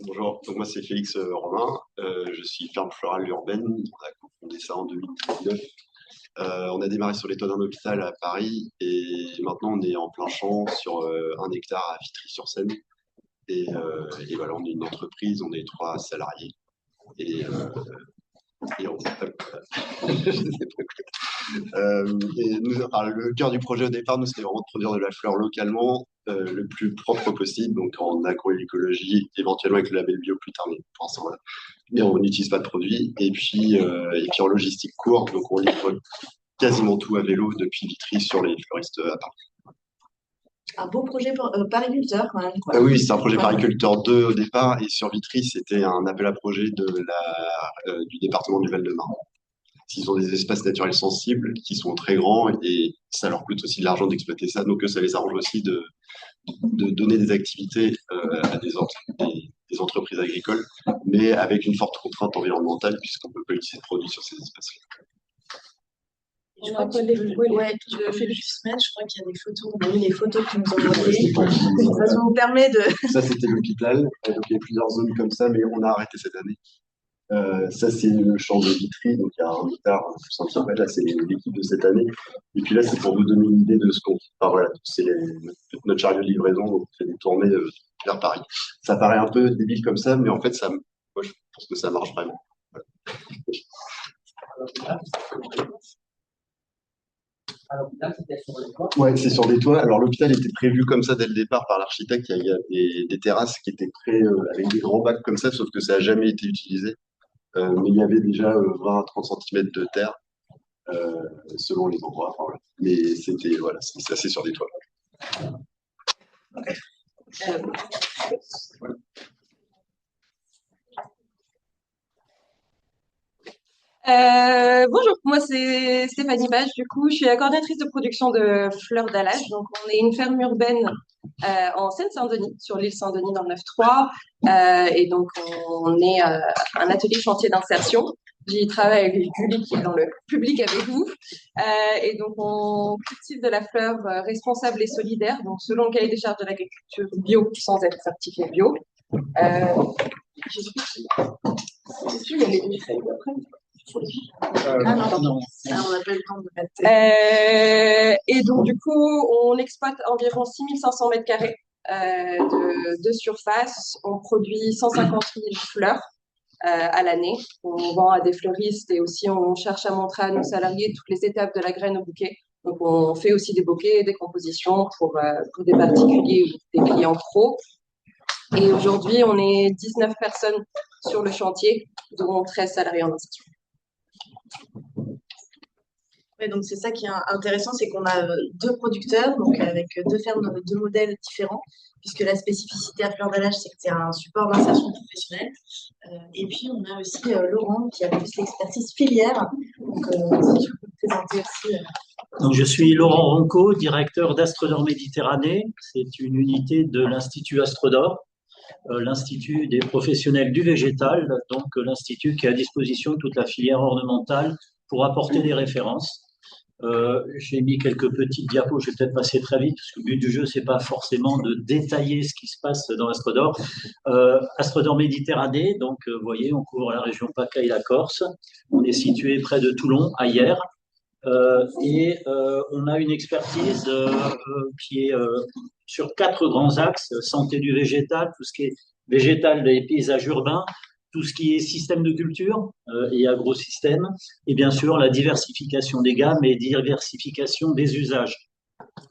Bonjour, donc moi c'est Félix Romain, je suis Ferme Florale Urbaine, on a cofondé ça en 2019. On a démarré sur les toits d'un hôpital à Paris et maintenant on est en plein champ sur 1 hectare à Vitry-sur-Seine. Et voilà, on est une entreprise, on est 3 salariés et, euh, et on je sais pas et nous, enfin, le cœur du projet au départ, nous, c'était vraiment de produire de la fleur localement, le plus propre possible, donc en agroécologie, éventuellement avec le label bio plus tard, mais pour l'instant, voilà. Mais on n'utilise pas de produits. Et puis en logistique courte, donc on livre quasiment tout à vélo depuis Vitry sur les fleuristes à Paris. Un beau projet pariculteur quand même, quoi. Ah oui, c'est un projet Ouais. pariculteur 2 au départ, et sur Vitry, c'était un appel à projet du département du Val-de-Marne. Ils ont des espaces naturels sensibles qui sont très grands et ça leur coûte aussi de l'argent d'exploiter ça. Donc ça les arrange aussi de donner des activités à des entreprises agricoles, mais avec une forte contrainte environnementale puisqu'on ne peut pas utiliser de produits sur ces espaces-là. Je crois qu'il y a des ouais, de Félix Smet, je crois qu'il y a des photos. On a eu les photos qu'ils nous ont envoyées. Ça nous permet de. Ça, c'était l'hôpital. Donc il y a plusieurs zones comme ça, mais on a arrêté cette année. Ça, c'est le champ de Vitry, donc il y a 1 hectare, plus un kilomètre, là, c'est l'équipe de cette année. Et puis là, c'est pour vous donner une idée de ce qu'on. Enfin voilà, c'est notre chariot de livraison, donc on fait des tournées vers Paris. Ça paraît un peu débile comme ça, mais en fait, moi, je pense que ça marche vraiment. Ouais, c'est sur des toits. Alors l'hôpital était prévu comme ça dès le départ par l'architecte. Il y a des terrasses qui étaient avec des grands bacs comme ça, sauf que ça n'a jamais été utilisé. Mais il y avait déjà 20 à 30 centimètres de terre selon les endroits. Enfin, voilà. Mais c'était, voilà, c'est assez sur des toits. Euh, Bonjour, moi c'est Stéphanie Page, du coup je suis la coordinatrice de production de Fleurs d'Alage. Donc on est une ferme urbaine en Seine-Saint-Denis, sur l'île Saint-Denis dans le 9-3. Et donc on est un atelier chantier d'insertion. J'y travaille avec Julie qui est dans le public avec vous. Et donc on cultive de la fleur responsable et solidaire, donc selon le cahier des charges de l'agriculture bio sans être certifié bio. Dessus, il y a les feuilles d'après. Ah non, pardon. Ah, on n'a pas eu le temps de mettre. Et donc, du coup, on exploite environ 6500 mètres carrés de surface. On produit 150 000 fleurs à l'année. On vend à des fleuristes et aussi on cherche à montrer à nos salariés toutes les étapes de la graine au bouquet. Donc, on fait aussi des bouquets, des compositions pour des particuliers ou des clients pros. Et aujourd'hui, on est 19 personnes sur le chantier, dont 13 salariés en institution. Ouais, donc c'est ça qui est intéressant, c'est qu'on a deux producteurs, donc avec deux fermes, deux modèles différents, puisque la spécificité à Fleur d'Alage, c'est que c'est un support d'insertion professionnelle. Et puis on a aussi Laurent qui a plus l'expertise filière. Donc si tu peux te présenter aussi. Donc, je suis Laurent Ronco, directeur d'Astrodor Méditerranée. C'est une unité de l'Institut Astrodor, l'Institut des professionnels du végétal, donc l'Institut qui a à disposition toute la filière ornementale pour apporter des références. J'ai mis quelques petites diapos, je vais peut-être passer très vite, parce que le but du jeu, c'est pas forcément de détailler ce qui se passe dans Astrodor. Astrodor Méditerranée, donc vous voyez, on couvre la région PACA et la Corse. On est situé près de Toulon, à Hyères. On a une expertise qui est sur 4 grands axes: santé du végétal, tout ce qui est végétal des paysages urbains, tout ce qui est système de culture et agrosystème, et bien sûr la diversification des gammes et diversification des usages,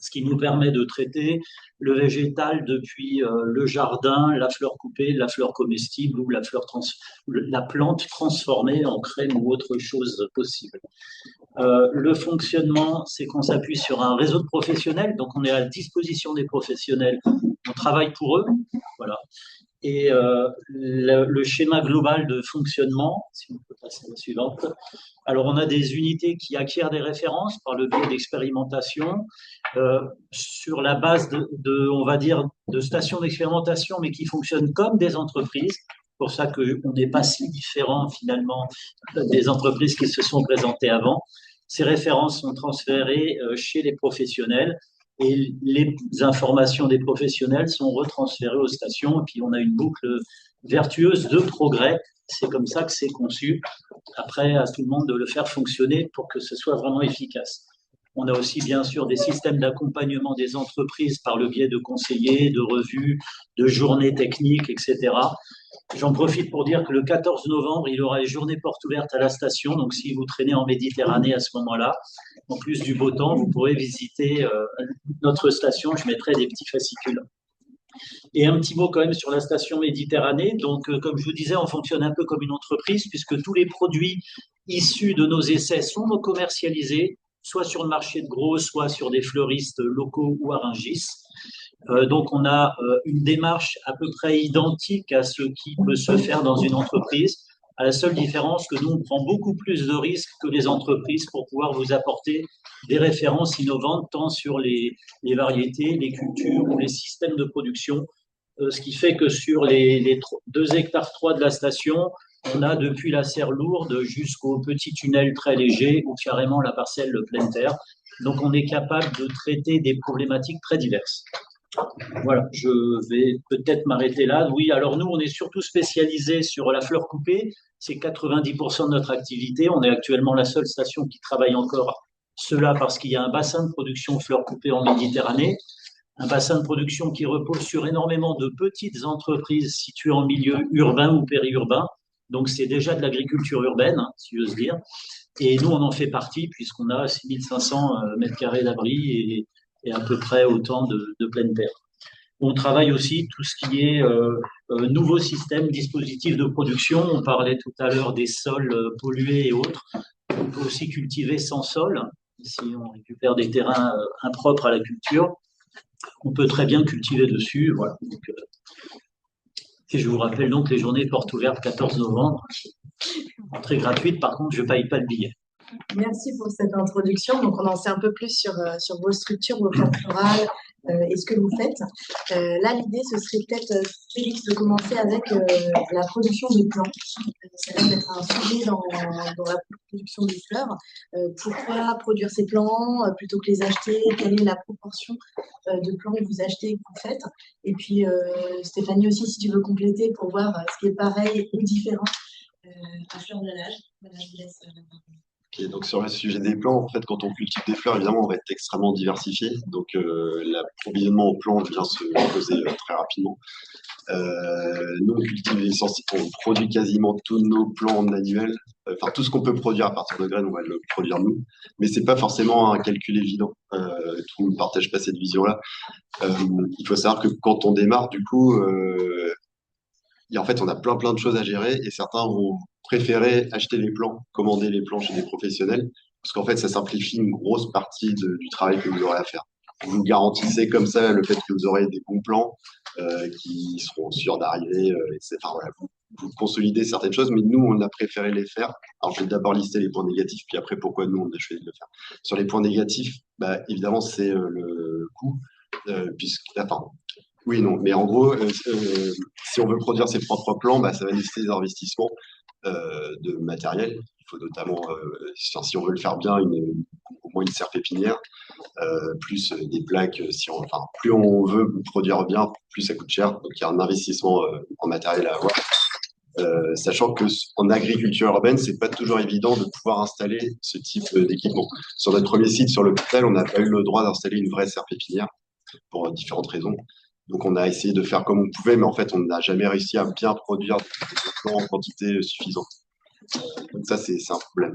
ce qui nous permet de traiter le végétal depuis le jardin, la fleur coupée, la fleur comestible ou la plante transformée en crème ou autre chose possible. Le fonctionnement, c'est qu'on s'appuie sur un réseau de professionnels, donc on est à la disposition des professionnels, on travaille pour eux, voilà. Et le schéma global de fonctionnement, si on peut passer à la suivante. Alors, on a des unités qui acquièrent des références par le biais d'expérimentation sur la base on va dire, de stations d'expérimentation, mais qui fonctionnent comme des entreprises. C'est pour ça qu'on n'est pas si différent finalement des entreprises qui se sont présentées avant. Ces références sont transférées chez les professionnels et les informations des professionnels sont retransférées aux stations. Et puis, on a une boucle vertueuse de progrès. C'est comme ça que c'est conçu. Après, à tout le monde de le faire fonctionner pour que ce soit vraiment efficace. On a aussi bien sûr des systèmes d'accompagnement des entreprises par le biais de conseillers, de revues, de journées techniques, etc. J'en profite pour dire que le 14 novembre, il y aura les journées portes ouvertes à la station. Donc, si vous traînez en Méditerranée à ce moment-là, en plus du beau temps, vous pourrez visiter notre station. Je mettrai des petits fascicules. Et un petit mot quand même sur la station Méditerranée. Donc, comme je vous disais, on fonctionne un peu comme une entreprise puisque tous les produits issus de nos essais sont commercialisés, soit sur le marché de gros, soit sur des fleuristes locaux ou arangistes. Donc, on a une démarche à peu près identique à ce qui peut se faire dans une entreprise, à la seule différence que nous, on prend beaucoup plus de risques que les entreprises pour pouvoir vous apporter des références innovantes, tant sur les variétés, les cultures ou les systèmes de production. Ce qui fait que sur les 2 hectares 3 de la station, on a depuis la serre lourde jusqu'au petit tunnel très léger ou carrément la parcelle de pleine terre. Donc, on est capable de traiter des problématiques très diverses. Voilà, je vais peut-être m'arrêter là. Oui, alors nous, on est surtout spécialisé sur la fleur coupée. C'est 90% de notre activité. On est actuellement la seule station qui travaille encore cela parce qu'il y a un bassin de production fleurs coupées en Méditerranée, un bassin de production qui repose sur énormément de petites entreprises situées en milieu urbain ou périurbain. Donc, c'est déjà de l'agriculture urbaine, si j'ose dire. Et nous, on en fait partie puisqu'on a 6500 mètres carrés d'abri et à peu près autant de pleine terre. On travaille aussi tout ce qui est nouveaux systèmes, dispositifs de production. On parlait tout à l'heure des sols pollués et autres. On peut aussi cultiver sans sol. Si on récupère des terrains impropres à la culture, on peut très bien cultiver dessus. Voilà. Donc, et je vous rappelle donc les journées portes ouvertes 14 novembre. Entrée gratuite, par contre, je ne paye pas le billet. Merci pour cette introduction. Donc, on en sait un peu plus sur vos structures, vos formes florales et ce que vous faites. Là, l'idée, ce serait peut-être, Félix, de commencer avec la production de plants. Ça va être un sujet dans la production des fleurs. Pourquoi produire ces plants plutôt que les acheter? Quelle est la proportion de plants que vous achetez et que vous faites? Et puis, Stéphanie aussi, si tu veux compléter pour voir ce qui est pareil ou différent à Fleur de l'âge. Voilà, je vous laisse. Ok, donc sur le sujet des plants, en fait, quand on cultive des fleurs, évidemment, on va être extrêmement diversifié. Donc l'approvisionnement aux plants vient se poser très rapidement. Nous, on cultive essentiellement, on produit quasiment tous nos plants en annuel. Enfin, tout ce qu'on peut produire à partir de graines, on va le produire nous. Mais c'est pas forcément un calcul évident. Tout le monde ne partage pas cette vision-là. Il faut savoir que quand on démarre, du coup, en fait, on a plein de choses à gérer et certains vont préférer acheter les plans, commander les plans chez des professionnels, parce qu'en fait, ça simplifie une grosse partie du travail que vous aurez à faire. Vous garantissez comme ça le fait que vous aurez des bons plans qui seront sûrs d'arriver. Enfin, voilà, vous consolidez certaines choses, mais nous, on a préféré les faire. Alors, je vais d'abord lister les points négatifs, puis après, pourquoi nous, on a choisi de le faire. Sur les points négatifs, bah, évidemment, c'est le coût, enfin, oui, non, mais en gros, si on veut produire ses propres plants, bah, ça va nécessiter des investissements de matériel. Il faut notamment, si on veut le faire bien, au moins une serre pépinière, plus des plaques. Enfin, plus on veut produire bien, plus ça coûte cher. Donc il y a un investissement en matériel à avoir. Sachant que en agriculture urbaine, c'est pas toujours évident de pouvoir installer ce type d'équipement. Sur notre premier site, sur l'hôpital, on n'a pas eu le droit d'installer une vraie serre pépinière pour différentes raisons. Donc, on a essayé de faire comme on pouvait, mais en fait, on n'a jamais réussi à bien produire des plants en quantité suffisante. Donc, ça, c'est un problème.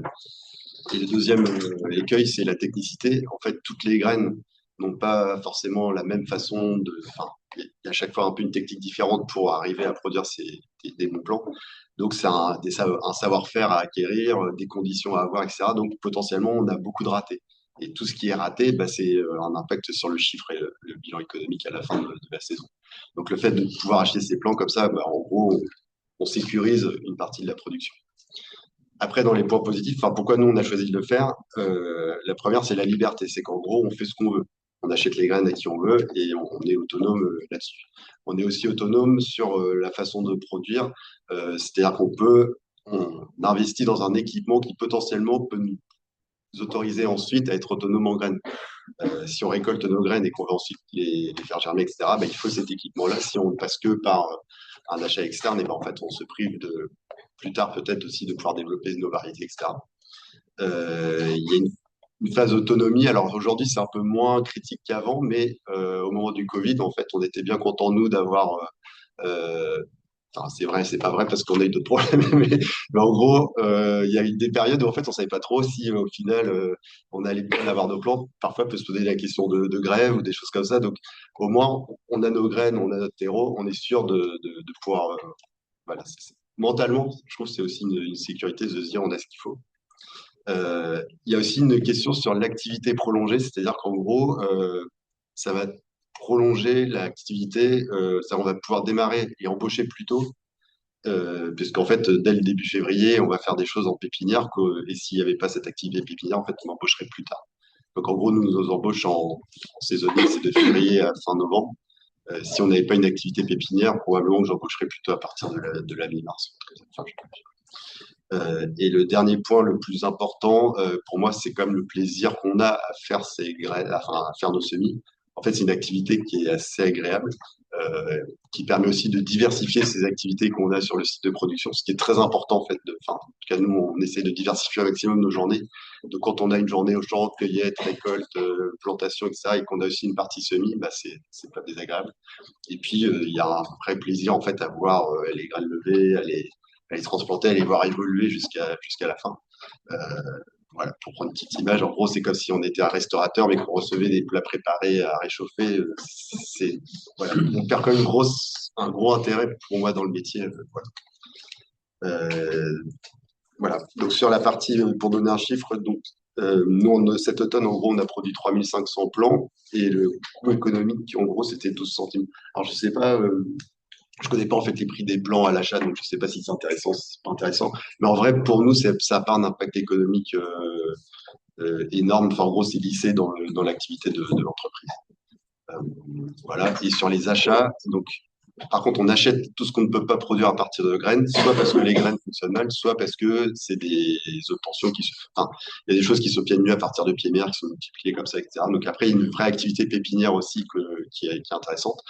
Et le deuxième écueil, c'est la technicité. En fait, toutes les graines n'ont pas forcément la même façon de. Enfin, il y a à chaque fois un peu une technique différente pour arriver à produire des bons plants. Donc, c'est un savoir-faire à acquérir, des conditions à avoir, etc. Donc, potentiellement, on a beaucoup de ratés. Et tout ce qui est raté, bah, c'est un impact sur le chiffre et le bilan économique à la fin de la saison. Donc, le fait de pouvoir acheter ces plants comme ça, bah, en gros, on sécurise une partie de la production. Après, dans les points positifs, enfin, pourquoi nous, on a choisi de le faire, la première, c'est la liberté. C'est qu'en gros, on fait ce qu'on veut. On achète les graines à qui on veut et on est autonome là-dessus. On est aussi autonome sur la façon de produire. C'est-à-dire on investit dans un équipement qui potentiellement peut nous autoriser ensuite à être autonome en graines. Si on récolte nos graines et qu'on va ensuite les faire germer, etc., bah, il faut cet équipement-là. Si on ne passe que par un achat externe, et ben en fait, on se prive de plus tard peut-être aussi de pouvoir développer nos variétés, etc. Il y a une phase d'autonomie. Alors aujourd'hui, c'est un peu moins critique qu'avant, mais au moment du Covid, en fait, on était bien contents, nous, d'avoir enfin, c'est vrai, c'est pas vrai parce qu'on a eu d'autres problèmes, mais en gros, il y a eu des périodes où en fait on savait pas trop si au final on allait bien avoir nos plantes. Parfois, peut se poser la question de grève ou des choses comme ça. Donc, au moins, on a nos graines, on a notre terreau, on est sûr de pouvoir. Voilà, mentalement, je trouve que c'est aussi une sécurité de se dire on a ce qu'il faut. Il y a aussi une question sur l'activité prolongée, c'est-à-dire qu'en gros, ça va prolonger l'activité, ça, on va pouvoir démarrer et embaucher plus tôt, puisqu'en fait, dès le début février, on va faire des choses en pépinière, et s'il n'y avait pas cette activité pépinière, en fait, on embaucherait plus tard. Donc en gros, nous, nos embauches en saisonnier, c'est de février à fin novembre. Si on n'avait pas une activité pépinière, probablement que j'embaucherais plutôt à partir de la mi-mars. Enfin, et le dernier point, le plus important, pour moi, c'est quand même le plaisir qu'on a à faire ces graines, enfin, à faire nos semis. En fait, c'est une activité qui est assez agréable, qui permet aussi de diversifier ces activités qu'on a sur le site de production, ce qui est très important, en fait. Enfin, en tout cas, nous, on essaie de diversifier au maximum nos journées. Donc, quand on a une journée au champ, cueillette, récolte, plantation, etc., et qu'on a aussi une partie semis, bah, c'est pas désagréable. Et puis, il y a un vrai plaisir, en fait, à voir les graines levées, à les transplanter, à les voir évoluer jusqu'à la fin. Euh, voilà, pour prendre une petite image, en gros, c'est comme si on était un restaurateur, mais qu'on recevait des plats préparés à réchauffer. Voilà, on perd quand même un gros intérêt pour moi dans le métier. Voilà. Voilà. Donc sur la partie, pour donner un chiffre, donc nous, cet automne, en gros, on a produit 3500 plants et le coût économique, en gros, c'était 12 centimes. Alors, je sais pas, je connais pas en fait les prix des plants à l'achat, donc je sais pas si c'est intéressant, si c'est pas intéressant. Mais en vrai, pour nous, ça n'a pas un impact économique énorme. Enfin, en gros, c'est lissé dans l'activité de l'entreprise. Voilà. Et sur les achats, donc, par contre, on achète tout ce qu'on ne peut pas produire à partir de graines, soit parce que les graines fonctionnent mal, soit parce que c'est des obtentions enfin, il y a des choses qui s'obtiennent mieux à partir de pieds mères, qui sont multipliées comme ça, etc. Donc après, il y a une vraie activité pépinière aussi qui est intéressante.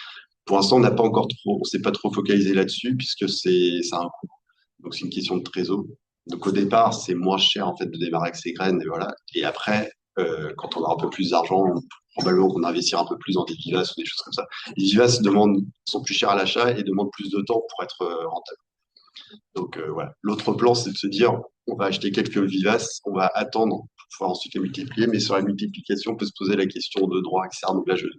Pour l'instant, on s'est pas trop focalisé là-dessus puisque ça a un coût. Donc c'est une question de trésor. Donc au départ, c'est moins cher en fait de démarrer avec ces graines et voilà. Et après, quand on aura un peu plus d'argent, probablement qu'on investira un peu plus dans des vivaces ou des choses comme ça. Les vivaces sont plus chères à l'achat et demandent plus de temps pour être rentables. Donc voilà. L'autre plan, c'est de se dire, on va acheter quelques vivaces, on va attendre pour pouvoir ensuite les multiplier, mais sur la multiplication, on peut se poser la question de droit, etc. Donc là, je ne vais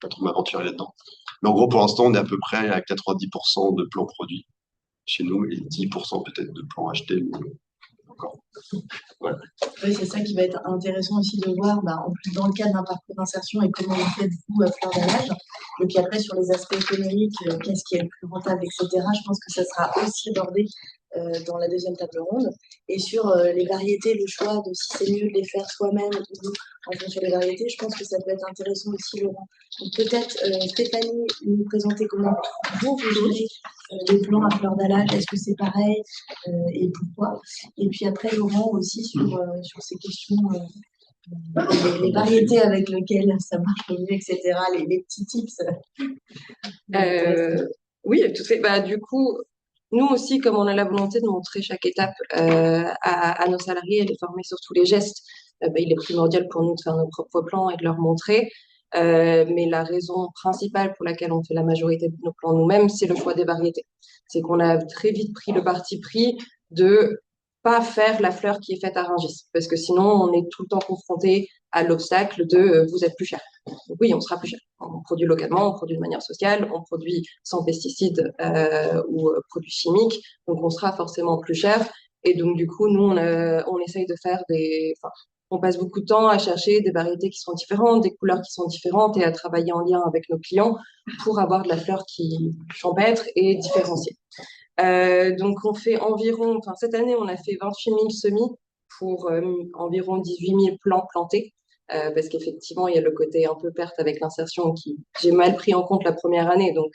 pas trop m'aventurer là-dedans. Mais en gros, pour l'instant, on est à peu près à 90% de plants produits chez nous et 10% peut-être de plants achetés, mais encore. Voilà. Oui, c'est ça qui va être intéressant aussi de voir, en plus dans le cadre d'un parcours d'insertion et comment vous faites vous à fleur d'âge. Et puis après, sur les aspects économiques, qu'est-ce qui est le plus rentable, etc. Je pense que ça sera aussi abordé dans la deuxième table ronde. Et sur les variétés, le choix de si c'est mieux de les faire soi-même ou en fonction des variétés, je pense que ça peut être intéressant aussi, Laurent. Donc peut-être Stéphanie nous présenter comment vous gérez les plans à fleur d'âge, est-ce que c'est pareil et pourquoi? Et puis après, Laurent aussi sur ces questions, les variétés avec lesquelles ça marche le mieux, etc., les petits tips. Oui, tout à fait. Bah, du coup, nous aussi, comme on a la volonté de montrer chaque étape à nos salariés et de les former sur tous les gestes, il est primordial pour nous de faire nos propres plans et de leur montrer. Mais la raison principale pour laquelle on fait la majorité de nos plans nous-mêmes, c'est le choix des variétés. C'est qu'on a très vite pris le parti pris de pas faire la fleur qui est faite à Rungis, parce que sinon on est tout le temps confronté à l'obstacle de vous êtes plus cher. Donc oui, on sera plus cher. On produit localement, on produit de manière sociale, on produit sans pesticides ou produits chimiques, donc on sera forcément plus cher. Et donc du coup, nous on essaye de faire on passe beaucoup de temps à chercher des variétés qui sont différentes, des couleurs qui sont différentes et à travailler en lien avec nos clients pour avoir de la fleur qui champêtre et différenciée. Donc on fait cette année on a fait 28 000 semis pour environ 18 000 plants plantés. Parce qu'effectivement, il y a le côté un peu perte avec l'insertion qui j'ai mal pris en compte la première année. Donc,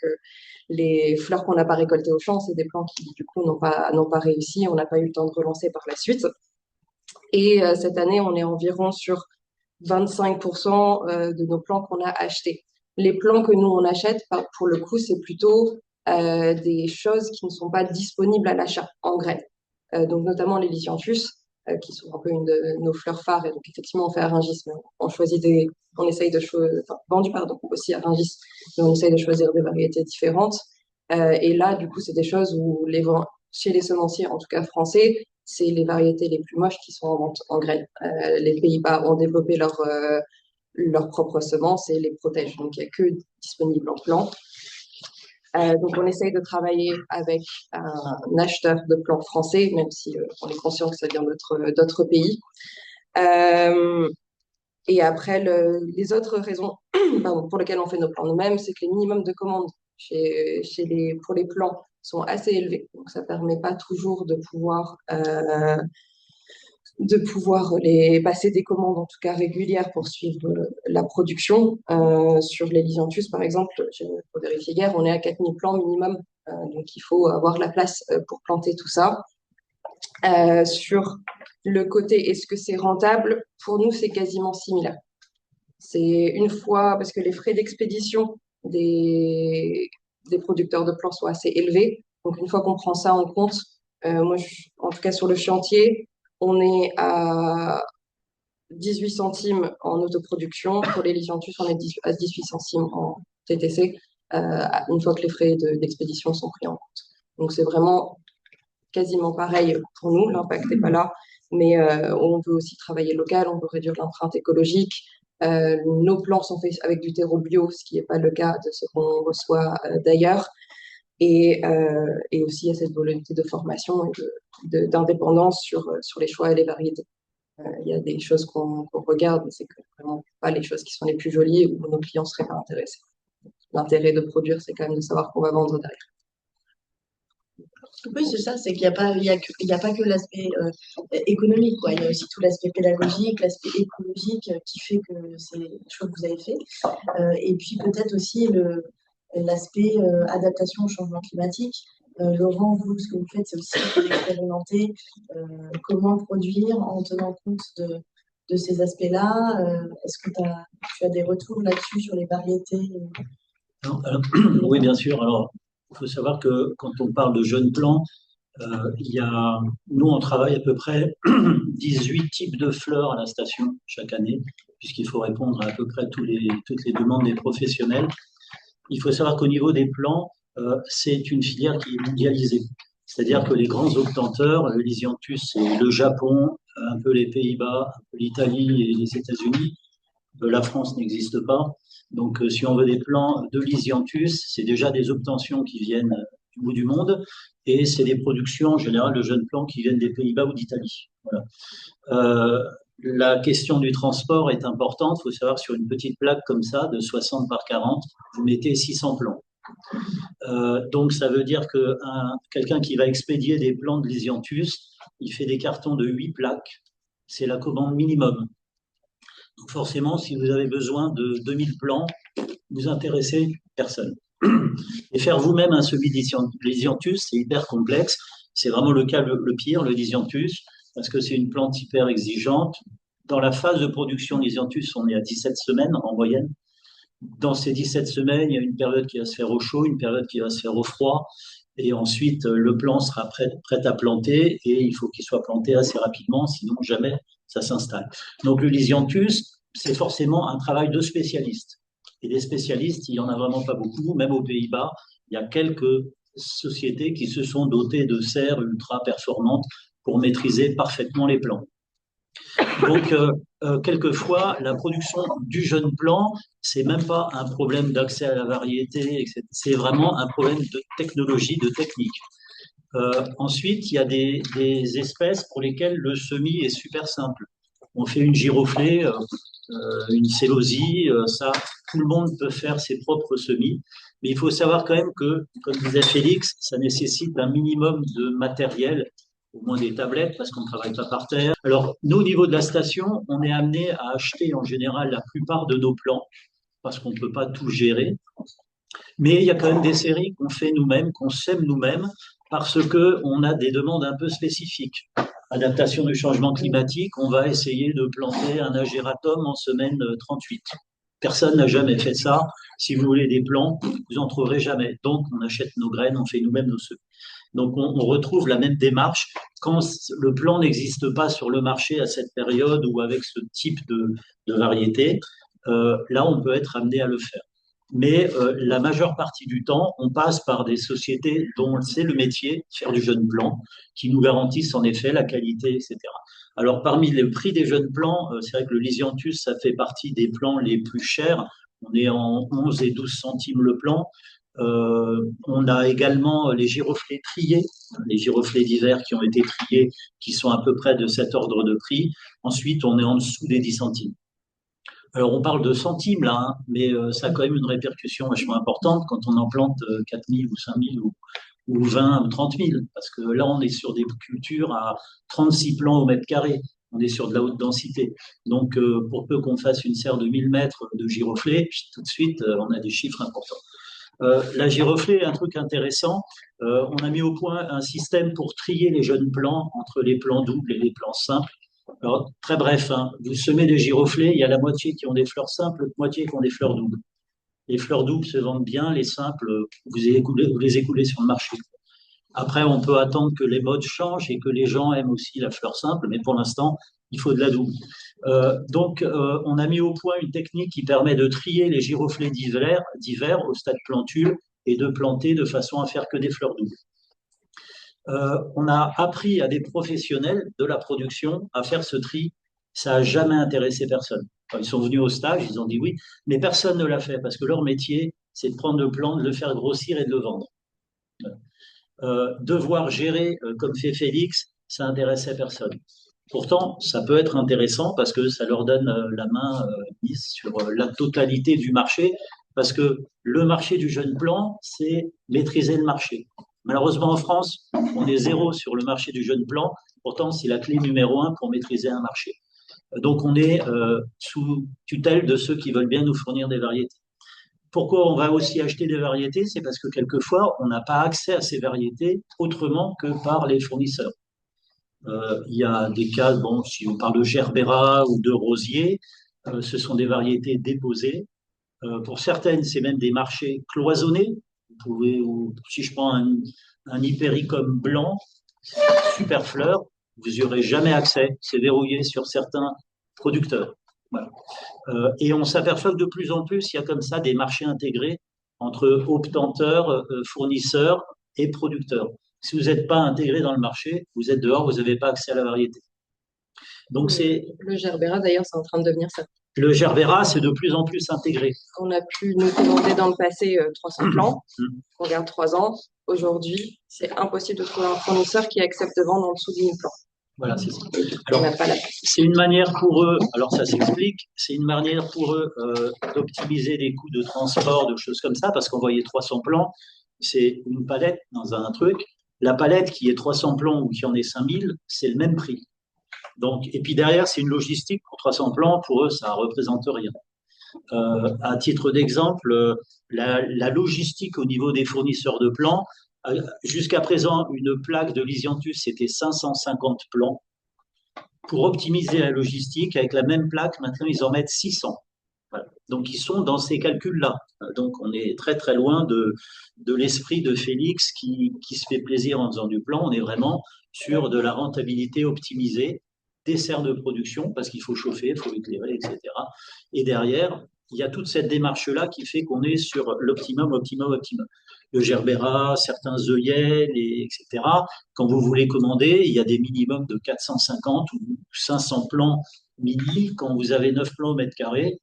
les fleurs qu'on n'a pas récoltées au champ, c'est des plants qui, du coup, n'ont pas réussi. On n'a pas eu le temps de relancer par la suite. Et cette année, on est environ sur 25% de nos plants qu'on a achetés. Les plants que nous, on achète, pour le coup, c'est plutôt des choses qui ne sont pas disponibles à l'achat en graines. Donc notamment les Lisianthus, qui sont un peu une de nos fleurs phares. Et donc effectivement, on fait à Rungis, mais on essaye de choisir, enfin, vendu pardon, aussi à Rungis, mais on essaye de choisir des variétés différentes. Et là, du coup, c'est des choses où chez les semenciers, en tout cas français, c'est les variétés les plus moches qui sont en vente en graines. Les Pays-Bas ont développé leurs propres semences et les protègent. Donc, il n'y a que disponible en plan. Donc, on essaye de travailler avec un acheteur de plants français, même si on est conscient que ça vient d'autres pays. Et après, les autres raisons pour lesquelles on fait nos plants nous-mêmes, c'est que les minimums de commandes pour les plants sont assez élevés. Donc, ça ne permet pas toujours de pouvoir les passer des commandes, en tout cas régulières, pour suivre la production. Sur les Lisianthus, par exemple, pour vérifier hier, on est à 4000 plants minimum. Donc, il faut avoir la place pour planter tout ça. Sur le côté, est-ce que c'est rentable? Pour nous, c'est quasiment similaire. C'est une fois, parce que les frais d'expédition des producteurs de plants sont assez élevés. Donc, une fois qu'on prend ça en compte, moi, en tout cas sur le chantier, on est à 18 centimes en autoproduction. Pour les Lisianthus, on est à 18 centimes en TTC, une fois que les frais d'expédition sont pris en compte. Donc, c'est vraiment quasiment pareil pour nous. L'impact n'est pas là, mais on veut aussi travailler local, on veut réduire l'empreinte écologique. Nos plants sont faits avec du terreau bio, ce qui n'est pas le cas de ce qu'on reçoit d'ailleurs. Et aussi, il y a cette volonté de formation et d'indépendance sur les choix et les variétés. Il y a des choses qu'on regarde, mais c'est vraiment pas les choses qui sont les plus jolies où nos clients ne seraient pas intéressés. L'intérêt de produire, c'est quand même de savoir qu'on va vendre derrière. Oui, c'est ça, c'est qu'il n'y a pas que l'aspect économique, quoi. Il y a aussi tout l'aspect pédagogique, l'aspect écologique qui fait que c'est le choix que vous avez fait. Et puis peut-être aussi l'aspect adaptation au changement climatique. Laurent, vous, ce que vous faites, c'est aussi d'expérimenter comment produire en tenant compte de ces aspects-là. Est-ce que tu as des retours là-dessus sur les variétés? Non, alors, oui, bien sûr. Alors, il faut savoir que quand on parle de jeunes plants, nous, on travaille à peu près 18 types de fleurs à la station chaque année, puisqu'il faut répondre à peu près toutes les demandes des professionnels. Il faut savoir qu'au niveau des plants, c'est une filière qui est mondialisée. C'est-à-dire que les grands obtenteurs, le Lisianthus, c'est le Japon, un peu les Pays-Bas, un peu l'Italie et les États-Unis. La France n'existe pas. Donc, si on veut des plants de Lisianthus, c'est déjà des obtentions qui viennent du bout du monde et c'est des productions en général de jeunes plants qui viennent des Pays-Bas ou d'Italie. Voilà. La question du transport est importante. Il faut savoir, sur une petite plaque comme ça, de 60 par 40, vous mettez 600 plants. Donc, ça veut dire que quelqu'un qui va expédier des plants de Lisianthus, il fait des cartons de 8 plaques. C'est la commande minimum. Donc, forcément, si vous avez besoin de 2000 plants, vous intéressez personne. Et faire vous-même un semis de Lisianthus, c'est hyper complexe. C'est vraiment le cas le pire, le Lisianthus, parce que c'est une plante hyper exigeante. Dans la phase de production de Lisianthus, on est à 17 semaines en moyenne. Dans ces 17 semaines, il y a une période qui va se faire au chaud, une période qui va se faire au froid. Et ensuite, le plant sera prêt à planter et il faut qu'il soit planté assez rapidement, sinon jamais ça s'installe. Donc, le Lisianthus, c'est forcément un travail de spécialiste. Et des spécialistes, il n'y en a vraiment pas beaucoup. Même aux Pays-Bas, il y a quelques sociétés qui se sont dotées de serres ultra performantes pour maîtriser parfaitement les plants. Donc, quelquefois, la production du jeune plant, c'est même pas un problème d'accès à la variété, etc. C'est vraiment un problème de technologie, de technique. Ensuite, il y a des espèces pour lesquelles le semis est super simple. On fait une giroflée, une célosie, ça, tout le monde peut faire ses propres semis. Mais il faut savoir quand même que, comme disait Félix, ça nécessite un minimum de matériel, au moins des tablettes, parce qu'on ne travaille pas par terre. Alors, nous, au niveau de la station, on est amené à acheter en général la plupart de nos plants, parce qu'on ne peut pas tout gérer. Mais il y a quand même des séries qu'on fait nous-mêmes, qu'on sème nous-mêmes, parce qu'on a des demandes un peu spécifiques. Adaptation du changement climatique, on va essayer de planter un agératum en semaine 38. Personne n'a jamais fait ça. Si vous voulez des plants, vous en trouverez jamais. Donc, on achète nos graines, on fait nous-mêmes nos semis. Donc, on retrouve la même démarche quand le plan n'existe pas sur le marché à cette période ou avec ce type de variété. Là, on peut être amené à le faire. Mais la majeure partie du temps, on passe par des sociétés dont c'est le métier, faire du jeune plant, qui nous garantissent en effet la qualité, etc. Alors, parmi les prix des jeunes plants, c'est vrai que le Lysianthus, ça fait partie des plants les plus chers. On est en 11 et 12 centimes le plant. On a également les giroflées triés, les giroflées d'hiver qui ont été triés, qui sont à peu près de cet ordre de prix. Ensuite, on est en dessous des 10 centimes. Alors, on parle de centimes là, hein, mais ça a quand même une répercussion vachement importante quand on en plante 4 000 ou 5 000 ou 20 ou 30 000, parce que là, on est sur des cultures à 36 plants au mètre carré. On est sur de la haute densité. Donc, pour peu qu'on fasse une serre de 1000 mètres de giroflées, tout de suite, on a des chiffres importants. La giroflée est un truc intéressant. On a mis au point un système pour trier les jeunes plants entre les plants doubles et les plants simples. Alors, très bref, hein, vous semez des giroflées, il y a la moitié qui ont des fleurs simples, la moitié qui ont des fleurs doubles. Les fleurs doubles se vendent bien, les simples, vous les écoulez sur le marché. Après, on peut attendre que les modes changent et que les gens aiment aussi la fleur simple, mais pour l'instant, il faut de la double. Donc, on a mis au point une technique qui permet de trier les giroflées d'hiver au stade plantule et de planter de façon à faire que des fleurs doubles. On a appris à des professionnels de la production à faire ce tri. Ça n'a jamais intéressé personne. Quand ils sont venus au stage, ils ont dit oui, mais personne ne l'a fait parce que leur métier, c'est de prendre le plant, de le faire grossir et de le vendre. Devoir gérer comme fait Félix, ça intéressait personne. Pourtant, ça peut être intéressant parce que ça leur donne la main mise sur la totalité du marché, parce que le marché du jeune plant, c'est maîtriser le marché. Malheureusement, en France, on est zéro sur le marché du jeune plant. Pourtant, c'est la clé numéro un pour maîtriser un marché. Donc, on est sous tutelle de ceux qui veulent bien nous fournir des variétés. Pourquoi on va aussi acheter des variétés? C'est parce que quelquefois, on n'a pas accès à ces variétés autrement que par les fournisseurs. Il y a des cas, bon, si on parle de gerbera ou de rosier, ce sont des variétés déposées. Pour certaines, c'est même des marchés cloisonnés. Vous pouvez, ou, si je prends un hypericum blanc, super fleur, vous n'y aurez jamais accès. C'est verrouillé sur certains producteurs. Voilà. Et on s'aperçoit que de plus en plus, il y a comme ça des marchés intégrés entre obtenteurs, fournisseurs et producteurs. Si vous n'êtes pas intégré dans le marché, vous êtes dehors, vous n'avez pas accès à la variété. Donc c'est le gerbera, d'ailleurs, c'est en train de devenir ça. Le gerbera, c'est de plus en plus intégré. On a pu nous commander dans le passé 300 plants. On garde 3 ans. Aujourd'hui, c'est impossible de trouver un fournisseur qui accepte de vendre en dessous de 1000 plants. Voilà, c'est ça. Alors, c'est une manière pour eux, alors ça s'explique, c'est une manière pour eux d'optimiser les coûts de transport, de choses comme ça, parce qu'envoyer 300 plants, c'est une palette dans un truc. La palette qui est 300 plants ou qui en est 5000, c'est le même prix. Donc, et puis derrière, c'est une logistique pour 300 plants, pour eux, ça ne représente rien. À titre d'exemple, la logistique au niveau des fournisseurs de plants, jusqu'à présent, une plaque de Lysianthus, c'était 550 plants. Pour optimiser la logistique, avec la même plaque, maintenant, ils en mettent 600. Voilà. Donc, ils sont dans ces calculs-là. Donc, on est très, très loin de l'esprit de Félix qui se fait plaisir en faisant du plan. On est vraiment sur de la rentabilité optimisée, des serres de production, parce qu'il faut chauffer, il faut éclairer, etc. Et derrière, il y a toute cette démarche-là qui fait qu'on est sur l'optimum, optimum, optimum. Le gerbera, certains œillets, etc. Quand vous voulez commander, il y a des minimums de 450 ou 500 plants mini. Quand vous avez 9 plants au mètre carré,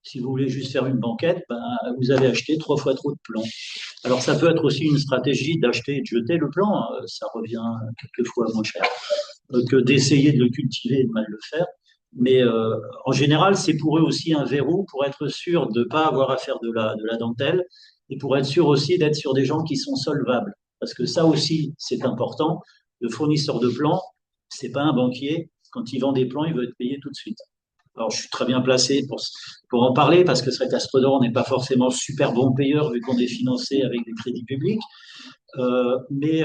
si vous voulez juste faire une banquette, ben, vous avez acheté 3 fois trop de plants. Alors, ça peut être aussi une stratégie d'acheter et de jeter le plant. Ça revient quelquefois moins cher que d'essayer de le cultiver et de mal le faire. Mais en général, c'est pour eux aussi un verrou pour être sûr de ne pas avoir à faire de la dentelle et pour être sûr aussi d'être sur des gens qui sont solvables. Parce que ça aussi, c'est important. Le fournisseur de plants, c'est pas un banquier. Quand il vend des plants, il veut être payé tout de suite. Alors, je suis très bien placé pour en parler parce que c'est vrai qu'Astrodor n'est pas forcément super bon payeur vu qu'on est financé avec des crédits publics. Mais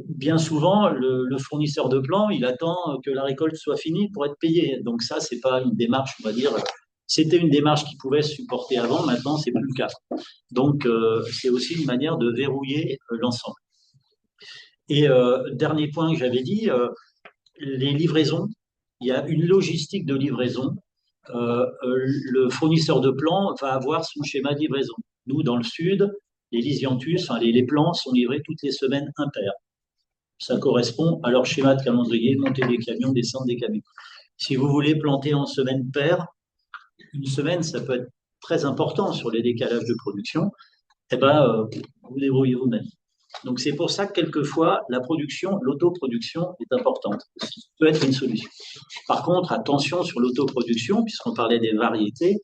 bien souvent, le fournisseur de plants, il attend que la récolte soit finie pour être payé. Donc ça, c'est pas une démarche, on va dire, C'était une démarche qui pouvait se supporter avant, maintenant, c'est plus le cas. Donc, c'est aussi une manière de verrouiller l'ensemble. Et dernier point que j'avais dit, les livraisons. Il y a une logistique de livraison. Le fournisseur de plants va avoir son schéma de livraison. Nous, dans le sud, les Lysianthus, enfin, les plants sont livrés toutes les semaines impaires. Ça correspond à leur schéma de calendrier, monter des camions, descendre des camions. Si vous voulez planter en semaine paire, une semaine, ça peut être très important sur les décalages de production. Eh ben, vous débrouillez vous-même. Donc c'est pour ça que quelquefois la production, l'autoproduction est importante. Ça peut être une solution. Par contre, attention sur l'autoproduction, puisqu'on parlait des variétés.